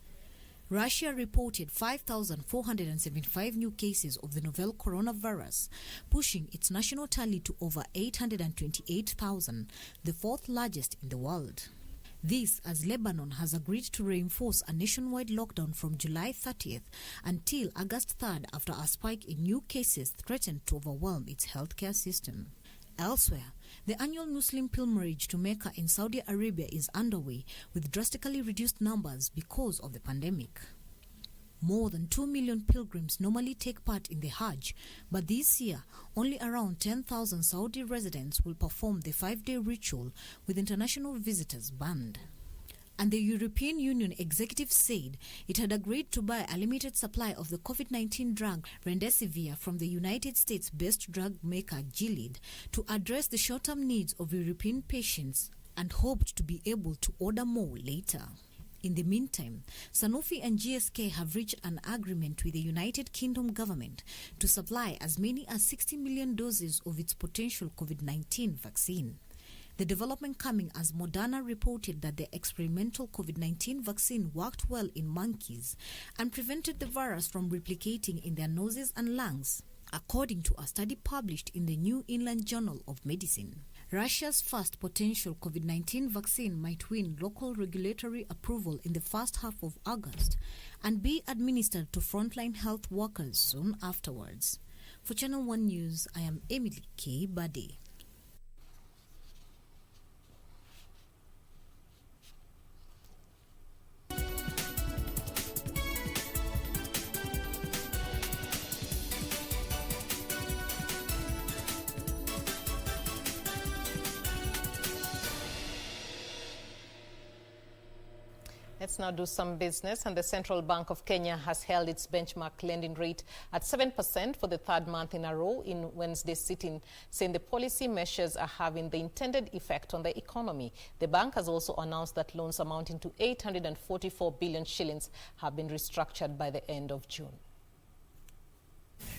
Russia reported 5,475 new cases of the novel coronavirus, pushing its national tally to over 828,000, the fourth largest in the world. This as Lebanon has agreed to reinforce a nationwide lockdown from July 30th until August 3rd after a spike in new cases threatened to overwhelm its healthcare system. Elsewhere, the annual Muslim pilgrimage to Mecca in Saudi Arabia is underway with drastically reduced numbers because of the pandemic. More than 2 million pilgrims normally take part in the Hajj, but this year, only around 10,000 Saudi residents will perform the 5-day ritual with international visitors banned. And the European Union executive said it had agreed to buy a limited supply of the COVID-19 drug Remdesivir from the United States-based drug maker Gilead to address the short-term needs of European patients and hoped to be able to order more later. In the meantime, Sanofi and GSK have reached an agreement with the United Kingdom government to supply as many as 60 million doses of its potential COVID-19 vaccine. The development coming as Moderna reported that the experimental COVID-19 vaccine worked well in monkeys and prevented the virus from replicating in their noses and lungs, according to a study published in the New England Journal of Medicine. Russia's first potential COVID-19 vaccine might win local regulatory approval in the first half of August and be administered to frontline health workers soon afterwards. For Channel 1 News, I am Emily K. Bade.
Let's now do some business, and the Central Bank of Kenya has held its benchmark lending rate at 7% for the third month in a row in Wednesday's sitting, saying the policy measures are having the intended effect on the economy. The bank has also announced that loans amounting to 844 billion shillings have been restructured by the end of June.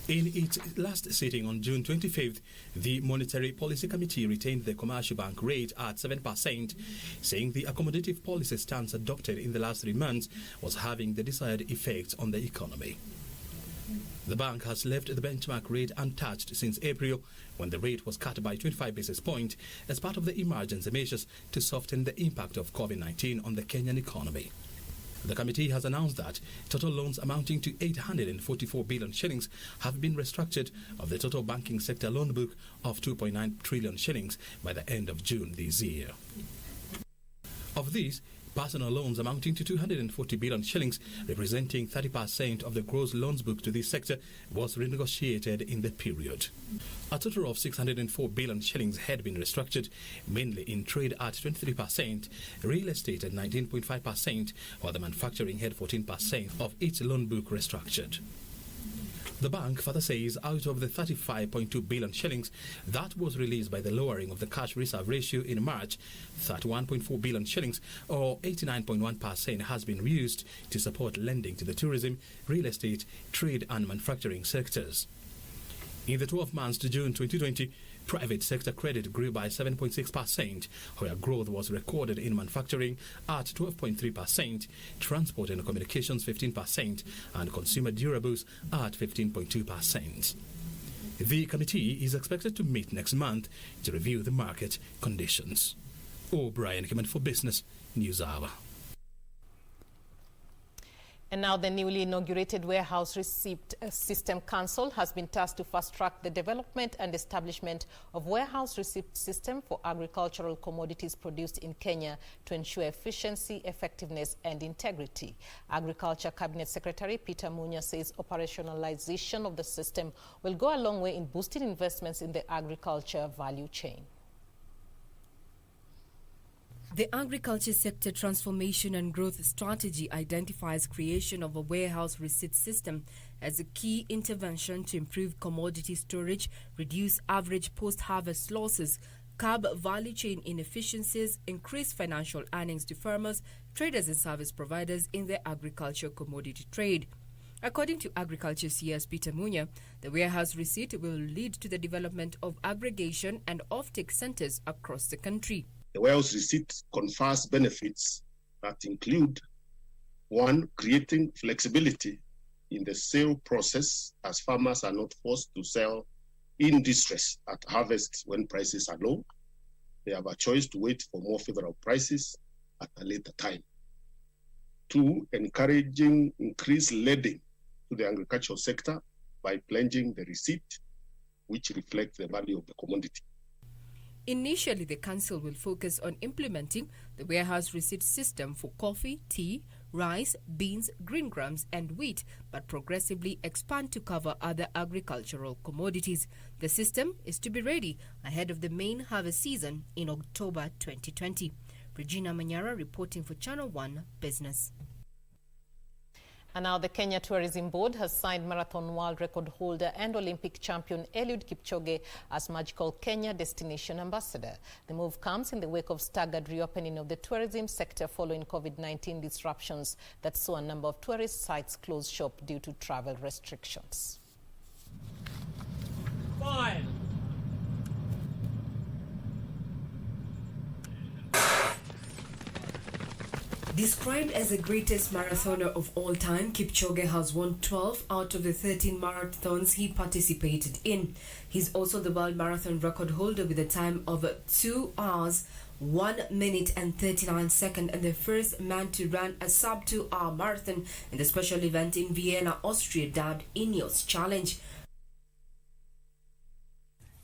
In its last sitting on June 25th, the Monetary Policy Committee retained the commercial bank rate at 7%, saying the accommodative policy stance adopted in the last 3 months was having the desired effects on the economy. The bank has left the benchmark rate untouched since April, when the rate was cut by 25 basis points as part of the emergency measures to soften the impact of COVID-19 on the Kenyan economy. The committee has announced that total loans amounting to 844 billion shillings have been restructured of the total banking sector loan book of 2.9 trillion shillings by the end of June this year. Of these, personal loans amounting to 240 billion shillings, representing 30% of the gross loans book to this sector, was renegotiated in the period. A total of 604 billion shillings had been restructured, mainly in trade at 23%, real estate at 19.5%, while the manufacturing had 14% of its loan book restructured. The bank further says out of the 35.2 billion shillings that was released by the lowering of the cash reserve ratio in March, 31.4 billion shillings or 89.1% has been used to support lending to the tourism, real estate, trade and manufacturing sectors. In the 12 months to June 2020, private sector credit grew by 7.6%, where growth was recorded in manufacturing at 12.3%, transport and communications 15%, and consumer durables at 15.2%. The committee is expected to meet next month to review the market conditions. O'Brien Kiman for Business News Hour.
And now the newly inaugurated Warehouse Receipt System Council has been tasked to fast-track the development and establishment of warehouse receipt system for agricultural commodities produced in Kenya to ensure efficiency, effectiveness and integrity. Agriculture Cabinet Secretary Peter Munya says operationalization of the system will go a long way in boosting investments in the agriculture value chain.
The agriculture sector transformation and growth strategy identifies creation of a warehouse receipt system as a key intervention to improve commodity storage, reduce average post-harvest losses, curb value chain inefficiencies, increase financial earnings to farmers, traders and service providers in the agriculture commodity trade. According to Agriculture CS Peter Munya, the warehouse receipt will lead to the development of aggregation and offtake centers across the country.
The warehouse receipt confers benefits that include: 1, creating flexibility in the sale process, as farmers are not forced to sell in distress at harvest when prices are low. They have a choice to wait for more favorable prices at a later time. 2, encouraging increased lending to the agricultural sector by pledging the receipt, which reflects the value of the commodity.
Initially, the council will focus on implementing the warehouse receipt system for coffee, tea, rice, beans, green grams and wheat, but progressively expand to cover other agricultural commodities. The system is to be ready ahead of the main harvest season in October 2020. Regina Manyara reporting for Channel 1 Business.
And now the Kenya Tourism Board has signed marathon world record holder and Olympic champion Eliud Kipchoge as Magical Kenya Destination Ambassador. The move comes in the wake of staggered reopening of the tourism sector following COVID-19 disruptions that saw a number of tourist sites close shop due to travel restrictions.
5,
Described as the greatest marathoner of all time, Kipchoge has won 12 out of the 13 marathons he participated in. He's also the world marathon record holder with a time of 2 hours, 1 minute and 39 seconds, and the first man to run a sub-2 hour marathon in the special event in Vienna, Austria, dubbed Ineos Challenge.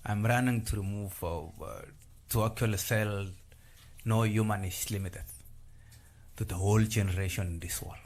I'm running to remove, to actually sell no human is limited to the whole generation in this world.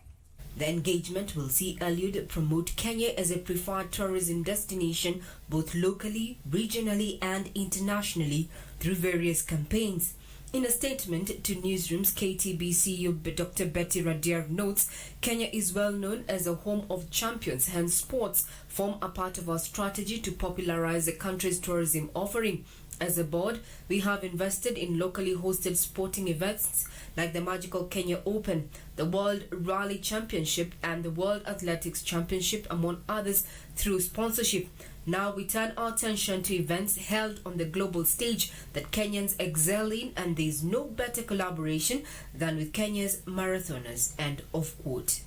The engagement will see Eliud promote Kenya as a preferred tourism destination both locally, regionally and internationally through various campaigns. In a statement to newsrooms, KTBC Dr. Betty Radier notes, Kenya is well known as a home of champions, hence sports form a part of our strategy to popularize the country's tourism offering. As a board, we have invested in locally hosted sporting events like the Magical Kenya Open, the World Rally Championship and the World Athletics Championship, among others, through sponsorship. Now we turn our attention to events held on the global stage that Kenyans excel in, and there is no better collaboration than with Kenya's marathoners. End of quote.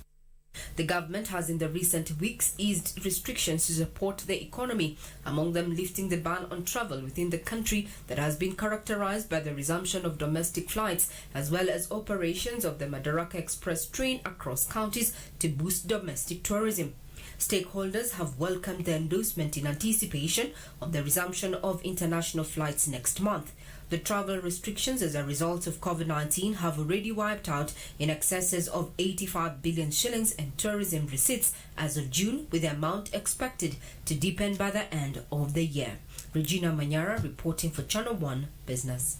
The government has in the recent weeks eased restrictions to support the economy, among them lifting the ban on travel within the country that has been characterized by the resumption of domestic flights as well as operations of the Madaraka Express train across counties to boost domestic tourism. Stakeholders have welcomed the endorsement in anticipation of the resumption of international flights next month. The travel restrictions as a result of COVID-19 have already wiped out in excesses of 85 billion shillings in tourism receipts as of June, with the amount expected to deepen by the end of the year. Regina Manyara reporting for Channel 1 Business.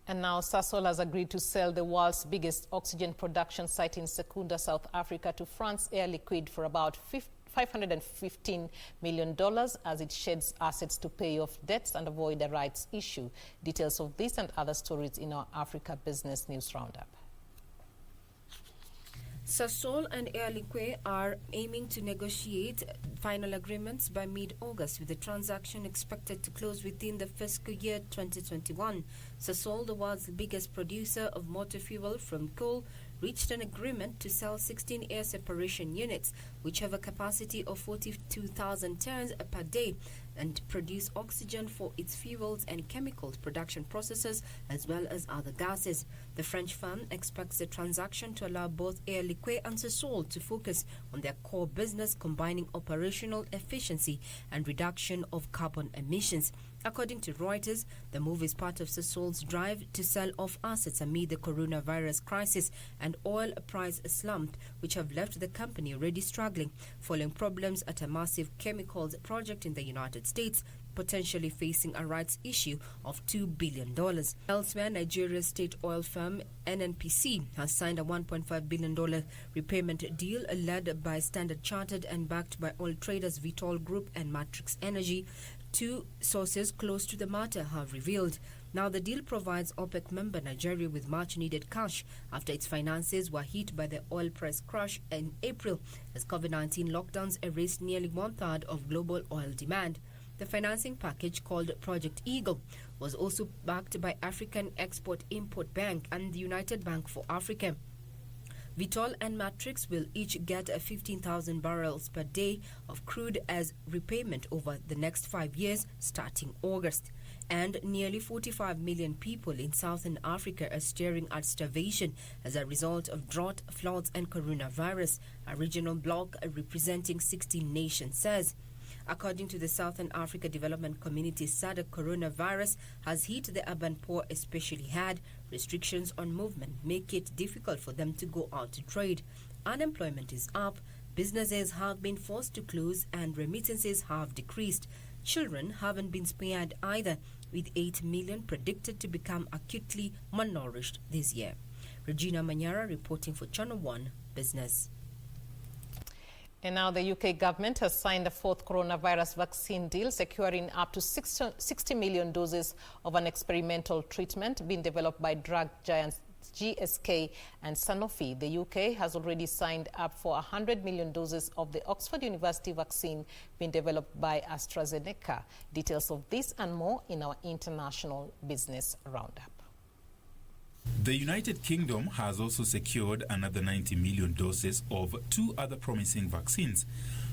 And now Sasol has agreed to sell the world's biggest oxygen production site in Secunda, South Africa to France Air Liquide for about $515 million as it sheds assets to pay off debts and avoid a rights issue. Details of this and other stories in our Africa Business News Roundup.
Sasol and Air Liquide are aiming to negotiate final agreements by mid-August, with the transaction expected to close within the fiscal year 2021. Sasol, the world's biggest producer of motor fuel from coal, reached an agreement to sell 16 air separation units, which have a capacity of 42,000 tons per day, and produce oxygen for its fuels and chemicals production processes as well as other gases. The French firm expects the transaction to allow both Air Liquide and Sasol to focus on their core business, combining operational efficiency and reduction of carbon emissions. According to Reuters, the move is part of Sasol's drive to sell off assets amid the coronavirus crisis and oil price slump, which have left the company already struggling following problems at a massive chemicals project in the United States, potentially facing a rights issue of $2 billion. Elsewhere, Nigeria's state oil firm NNPC has signed a $1.5 billion repayment deal led by Standard Chartered and backed by oil traders Vitol Group and Matrix Energy. Two sources close to the matter have revealed. Now, the deal provides OPEC member Nigeria with much-needed cash after its finances were hit by the oil price crash in April as COVID-19 lockdowns erased nearly one-third of global oil demand. The financing package, called Project Eagle, was also backed by African Export-Import Bank and the United Bank for Africa. Vitol and Matrix will each get 15,000 barrels per day of crude as repayment over the next 5 years, starting August. And nearly 45 million people in Southern Africa are staring at starvation as a result of drought, floods and coronavirus, a regional bloc representing 16 nations says. According to the Southern Africa Development Community, SADC, coronavirus has hit the urban poor especially hard. Restrictions on movement make it difficult for them to go out to trade. Unemployment is up, businesses have been forced to close, and remittances have decreased. Children haven't been spared either, with 8 million predicted to become acutely malnourished this year. Regina Manyara reporting for Channel 1 Business.
And now the UK government has signed a fourth coronavirus vaccine deal, securing up to 60 million doses of an experimental treatment being developed by drug giants GSK and Sanofi. The UK has already signed up for 100 million doses of the Oxford University vaccine being developed by AstraZeneca. Details of this and more in our International Business Roundup.
The United Kingdom has also secured another 90 million doses of 2 other promising vaccines.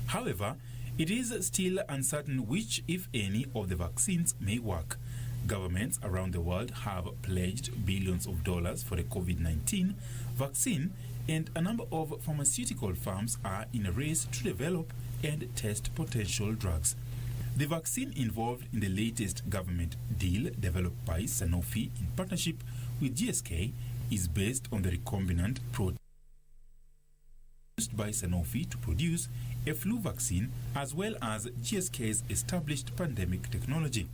However, it is still uncertain which, if any, of the vaccines may work. Governments around the world have pledged billions of dollars for the COVID-19 vaccine, and a number of pharmaceutical firms are in a race to develop and test potential drugs. The vaccine involved in the latest government deal developed by Sanofi in partnership with GSK is based on the recombinant protein used by Sanofi to produce a flu vaccine, as well as GSK's established pandemic technology.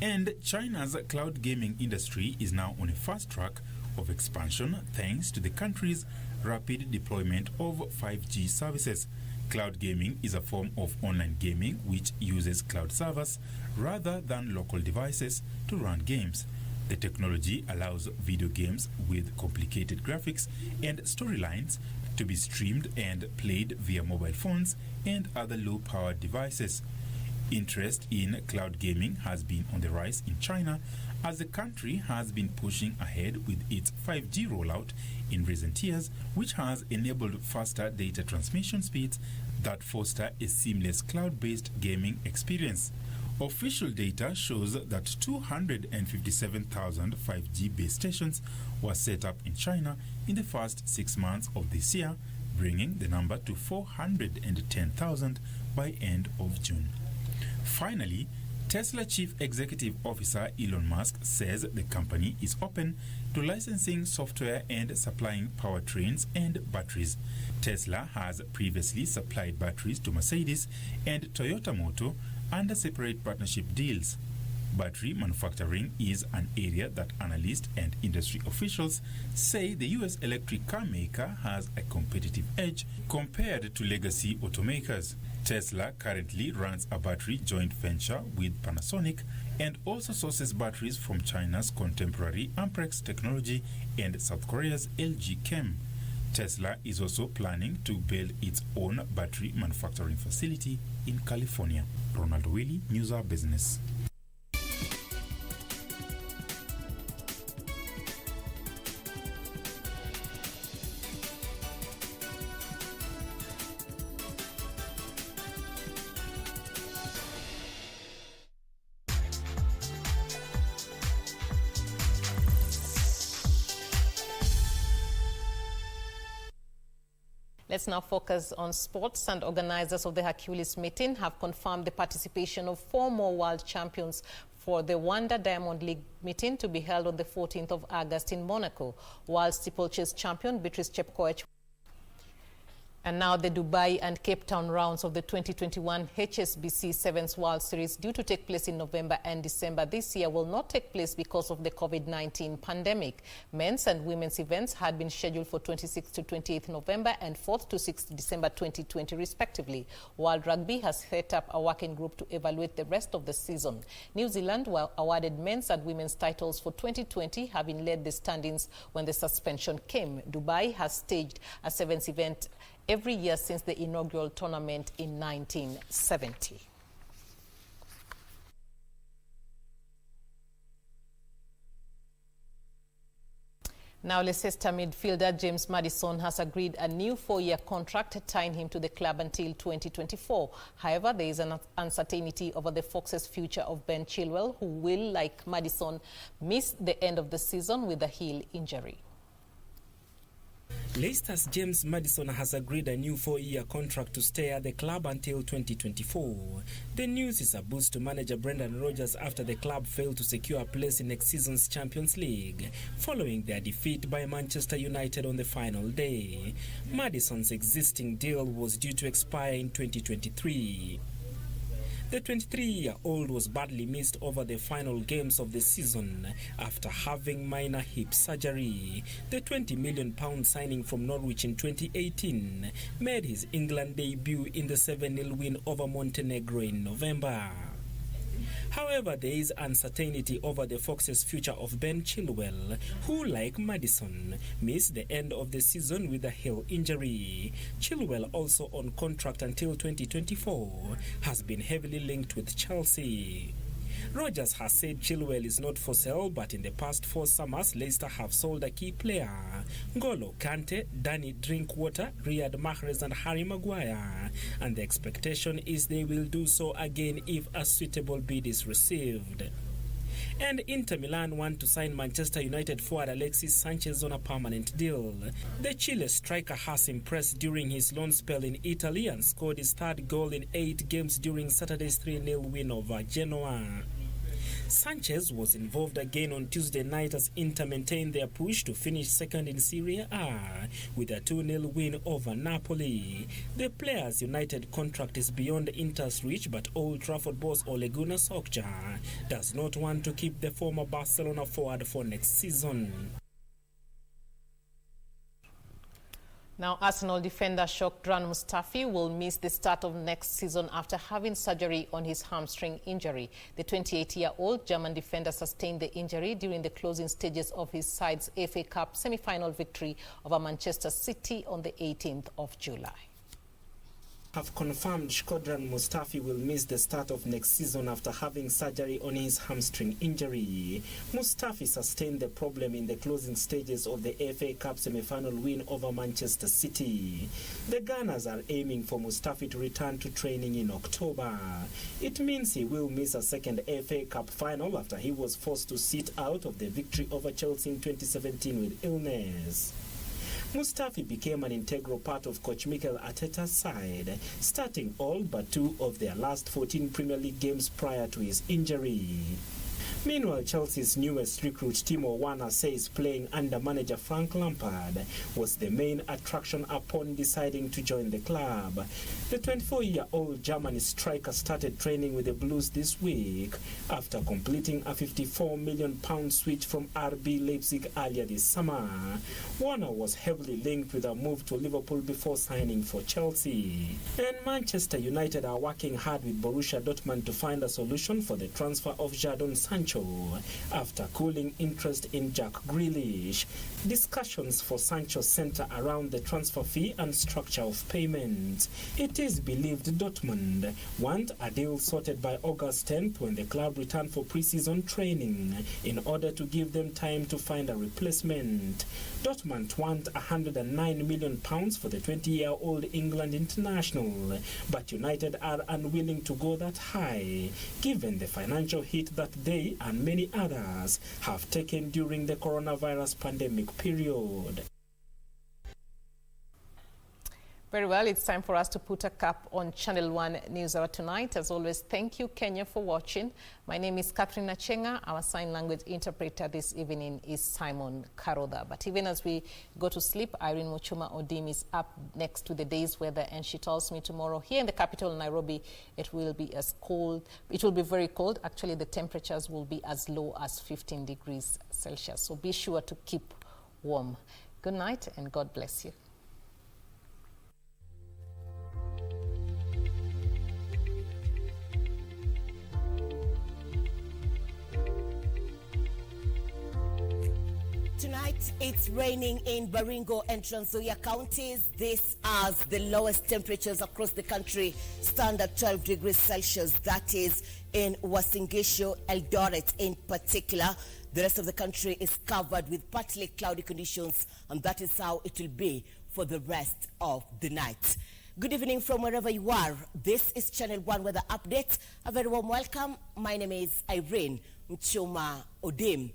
And China's cloud gaming industry is now on a fast track of expansion thanks to the country's rapid deployment of 5G services. Cloud gaming is a form of online gaming which uses cloud servers rather than local devices to run games. The technology allows video games with complicated graphics and storylines to be streamed and played via mobile phones and other low-powered devices. Interest in cloud gaming has been on the rise in China as the country has been pushing ahead with its 5G rollout in recent years, which has enabled faster data transmission speeds that foster a seamless cloud-based gaming experience. Official data shows that 257,000 5G base stations were set up in China in the first 6 months of this year, bringing the number to 410,000 by end of June. Finally, Tesla Chief Executive Officer Elon Musk says the company is open to licensing software and supplying powertrains and batteries. Tesla has previously supplied batteries to Mercedes and Toyota Motor under separate partnership deals. Battery manufacturing is an area that analysts and industry officials say the U.S. electric car maker has a competitive edge compared to legacy automakers. Tesla currently runs a battery joint venture with Panasonic and also sources batteries from China's contemporary Amprex Technology and South Korea's LG Chem. Tesla is also planning to build its own battery manufacturing facility in California. Ronald Willie, Newshour Business.
Let's now focus on sports, and organizers of the Hercules meeting have confirmed the participation of 4 more world champions for the Wanda Diamond League meeting to be held on the 14th of August in Monaco. World steeplechase champion Beatrice Chepkoech. And now the Dubai and Cape Town rounds of the 2021 HSBC Sevens World Series, due to take place in November and December this year, will not take place because of the COVID-19 pandemic. Men's and women's events had been scheduled for 26th to 28th November and 4th to 6th December 2020 respectively. World Rugby has set up a working group to evaluate the rest of the season. New Zealand were awarded men's and women's titles for 2020, having led the standings when the suspension came. Dubai has staged a Sevens event every year since the inaugural tournament in 1970. Now, Leicester midfielder James Maddison has agreed a new 4-year contract tying him to the club until 2024. However, there is an uncertainty over the Foxes' future of Ben Chilwell, who will, like Maddison, miss the end of the season with a heel injury.
Leicester's James Maddison has agreed a new 4-year contract to stay at the club until 2024. The news is a boost to manager Brendan Rodgers after the club failed to secure a place in next season's Champions League, following their defeat by Manchester United on the final day. Maddison's existing deal was due to expire in 2023. The 23-year-old was badly missed over the final games of the season after having minor hip surgery. The £20 million signing from Norwich in 2018 made his England debut in the 7-0 win over Montenegro in November. However, there is uncertainty over the Foxes' future of Ben Chilwell, who, like Maddison, missed the end of the season with a heel injury. Chilwell, also on contract until 2024, has been heavily linked with Chelsea. Rogers has said Chilwell is not for sale, but in the past 4 summers, Leicester have sold a key player. N'Golo Kante, Danny Drinkwater, Riyad Mahrez and Harry Maguire. And the expectation is they will do so again if a suitable bid is received. And Inter Milan want to sign Manchester United forward Alexis Sanchez on a permanent deal. The Chile striker has impressed during his loan spell in Italy and scored his 3rd goal in 8 games during Saturday's 3-0 win over Genoa. Sanchez was involved again on Tuesday night as Inter maintained their push to finish 2nd in Serie A with a 2-0 win over Napoli. The Players United contract is beyond Inter's reach, but Old Trafford boss Ole Gunnar Solskjaer does not want to keep the former Barcelona forward for next season.
Now, Arsenal defender Shkodran Mustafi will miss the start of next season after having surgery on his hamstring injury. The 28-year-old German defender sustained the injury during the closing stages of his side's FA Cup semi-final victory over Manchester City on the 18th of July.
Have confirmed Shkodran Mustafi will miss the start of next season after having surgery on his hamstring injury. Mustafi sustained the problem in the closing stages of the FA Cup semi-final win over Manchester City. The Gunners are aiming for Mustafi to return to training in October. It means he will miss a 2nd FA Cup final after he was forced to sit out of the victory over Chelsea in 2017 with illness. Mustafi became an integral part of coach Mikel Arteta's side, starting all but 2 of their last 14 Premier League games prior to his injury. Meanwhile, Chelsea's newest recruit Timo Werner says playing under manager Frank Lampard was the main attraction upon deciding to join the club. The 24-year-old German striker started training with the Blues this week after completing a £54 million switch from RB Leipzig earlier this summer. Werner was heavily linked with a move to Liverpool before signing for Chelsea. And Manchester United are working hard with Borussia Dortmund to find a solution for the transfer of Jadon Sancho after cooling interest in Jack Grealish. Discussions for Sancho center around the transfer fee and structure of payment. It is believed Dortmund want a deal sorted by August 10th when the club return for pre-season training in order to give them time to find a replacement. Dortmund want £109 million for the 20-year-old England international, but United are unwilling to go that high, given the financial hit that they and many others have taken during the coronavirus pandemic period.
Very well, it's time for us to put a cap on Channel 1 Newshour tonight. As always, thank you, Kenya, for watching. My name is Catherine Achieng'a. Our sign language interpreter this evening is Simon Karodha. But even as we go to sleep, Irene Muchuma Odim is up next to the day's weather, and she tells me tomorrow here in the capital, Nairobi, it will be as cold. It will be very cold. Actually, the temperatures will be as low as 15 degrees Celsius. So be sure to keep warm. Good night, and God bless you.
Tonight, it's raining in Baringo and Trans Nzoia counties. This as the lowest temperatures across the country stand at 12 degrees Celsius. That is in Uasin Gishu, Eldoret in particular. The rest of the country is covered with partly cloudy conditions, and that is how it will be for the rest of the night. Good evening from wherever you are. This is Channel 1 Weather Update. A very warm welcome. My name is Irene Muchuma Odim.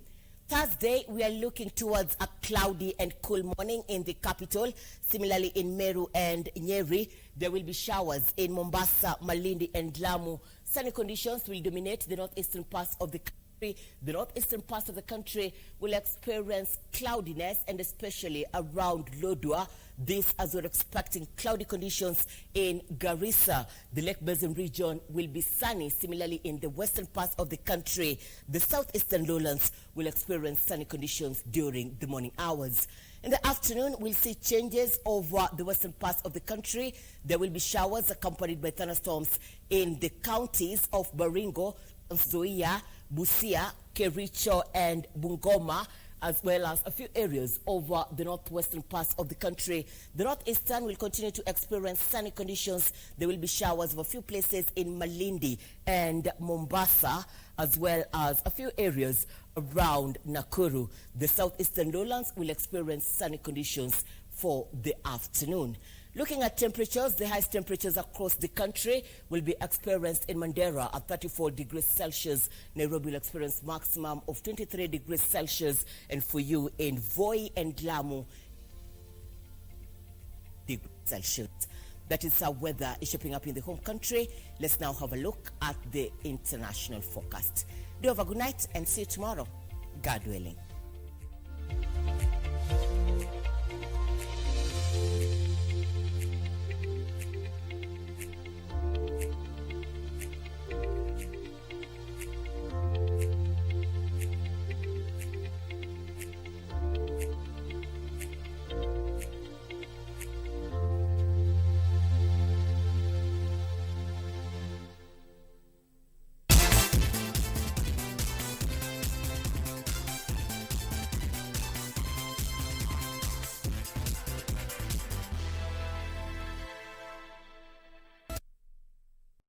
Thursday, we are looking towards a cloudy and cool morning in the capital. Similarly, in Meru and Nyeri, there will be showers in Mombasa, Malindi, and Lamu. Sunny conditions will dominate the northeastern parts of the country. The northeastern parts of the country will experience cloudiness, and especially around Lodwar. This as we're expecting cloudy conditions in Garissa. The Lake Basin region will be sunny. Similarly, in the western parts of the country, the southeastern lowlands will experience sunny conditions during the morning hours. In the afternoon, we'll see changes over the western parts of the country. There will be showers accompanied by thunderstorms in the counties of Baringo, Nzoia, Busia, Kericho, and Bungoma, as well as a few areas over the northwestern parts of the country. The northeastern will continue to experience sunny conditions. There will be showers of a few places in Malindi and Mombasa, as well as a few areas around Nakuru. The southeastern lowlands will experience sunny conditions for the afternoon. Looking at temperatures, the highest temperatures across the country will be experienced in Mandera at 34 degrees Celsius. Nairobi will experience maximum of 23 degrees Celsius. And for you in Voi and Lamu, degrees Celsius. That is how weather is shaping up in the home country. Let's now have a look at the international forecast. Do have a good night and see you tomorrow, God willing.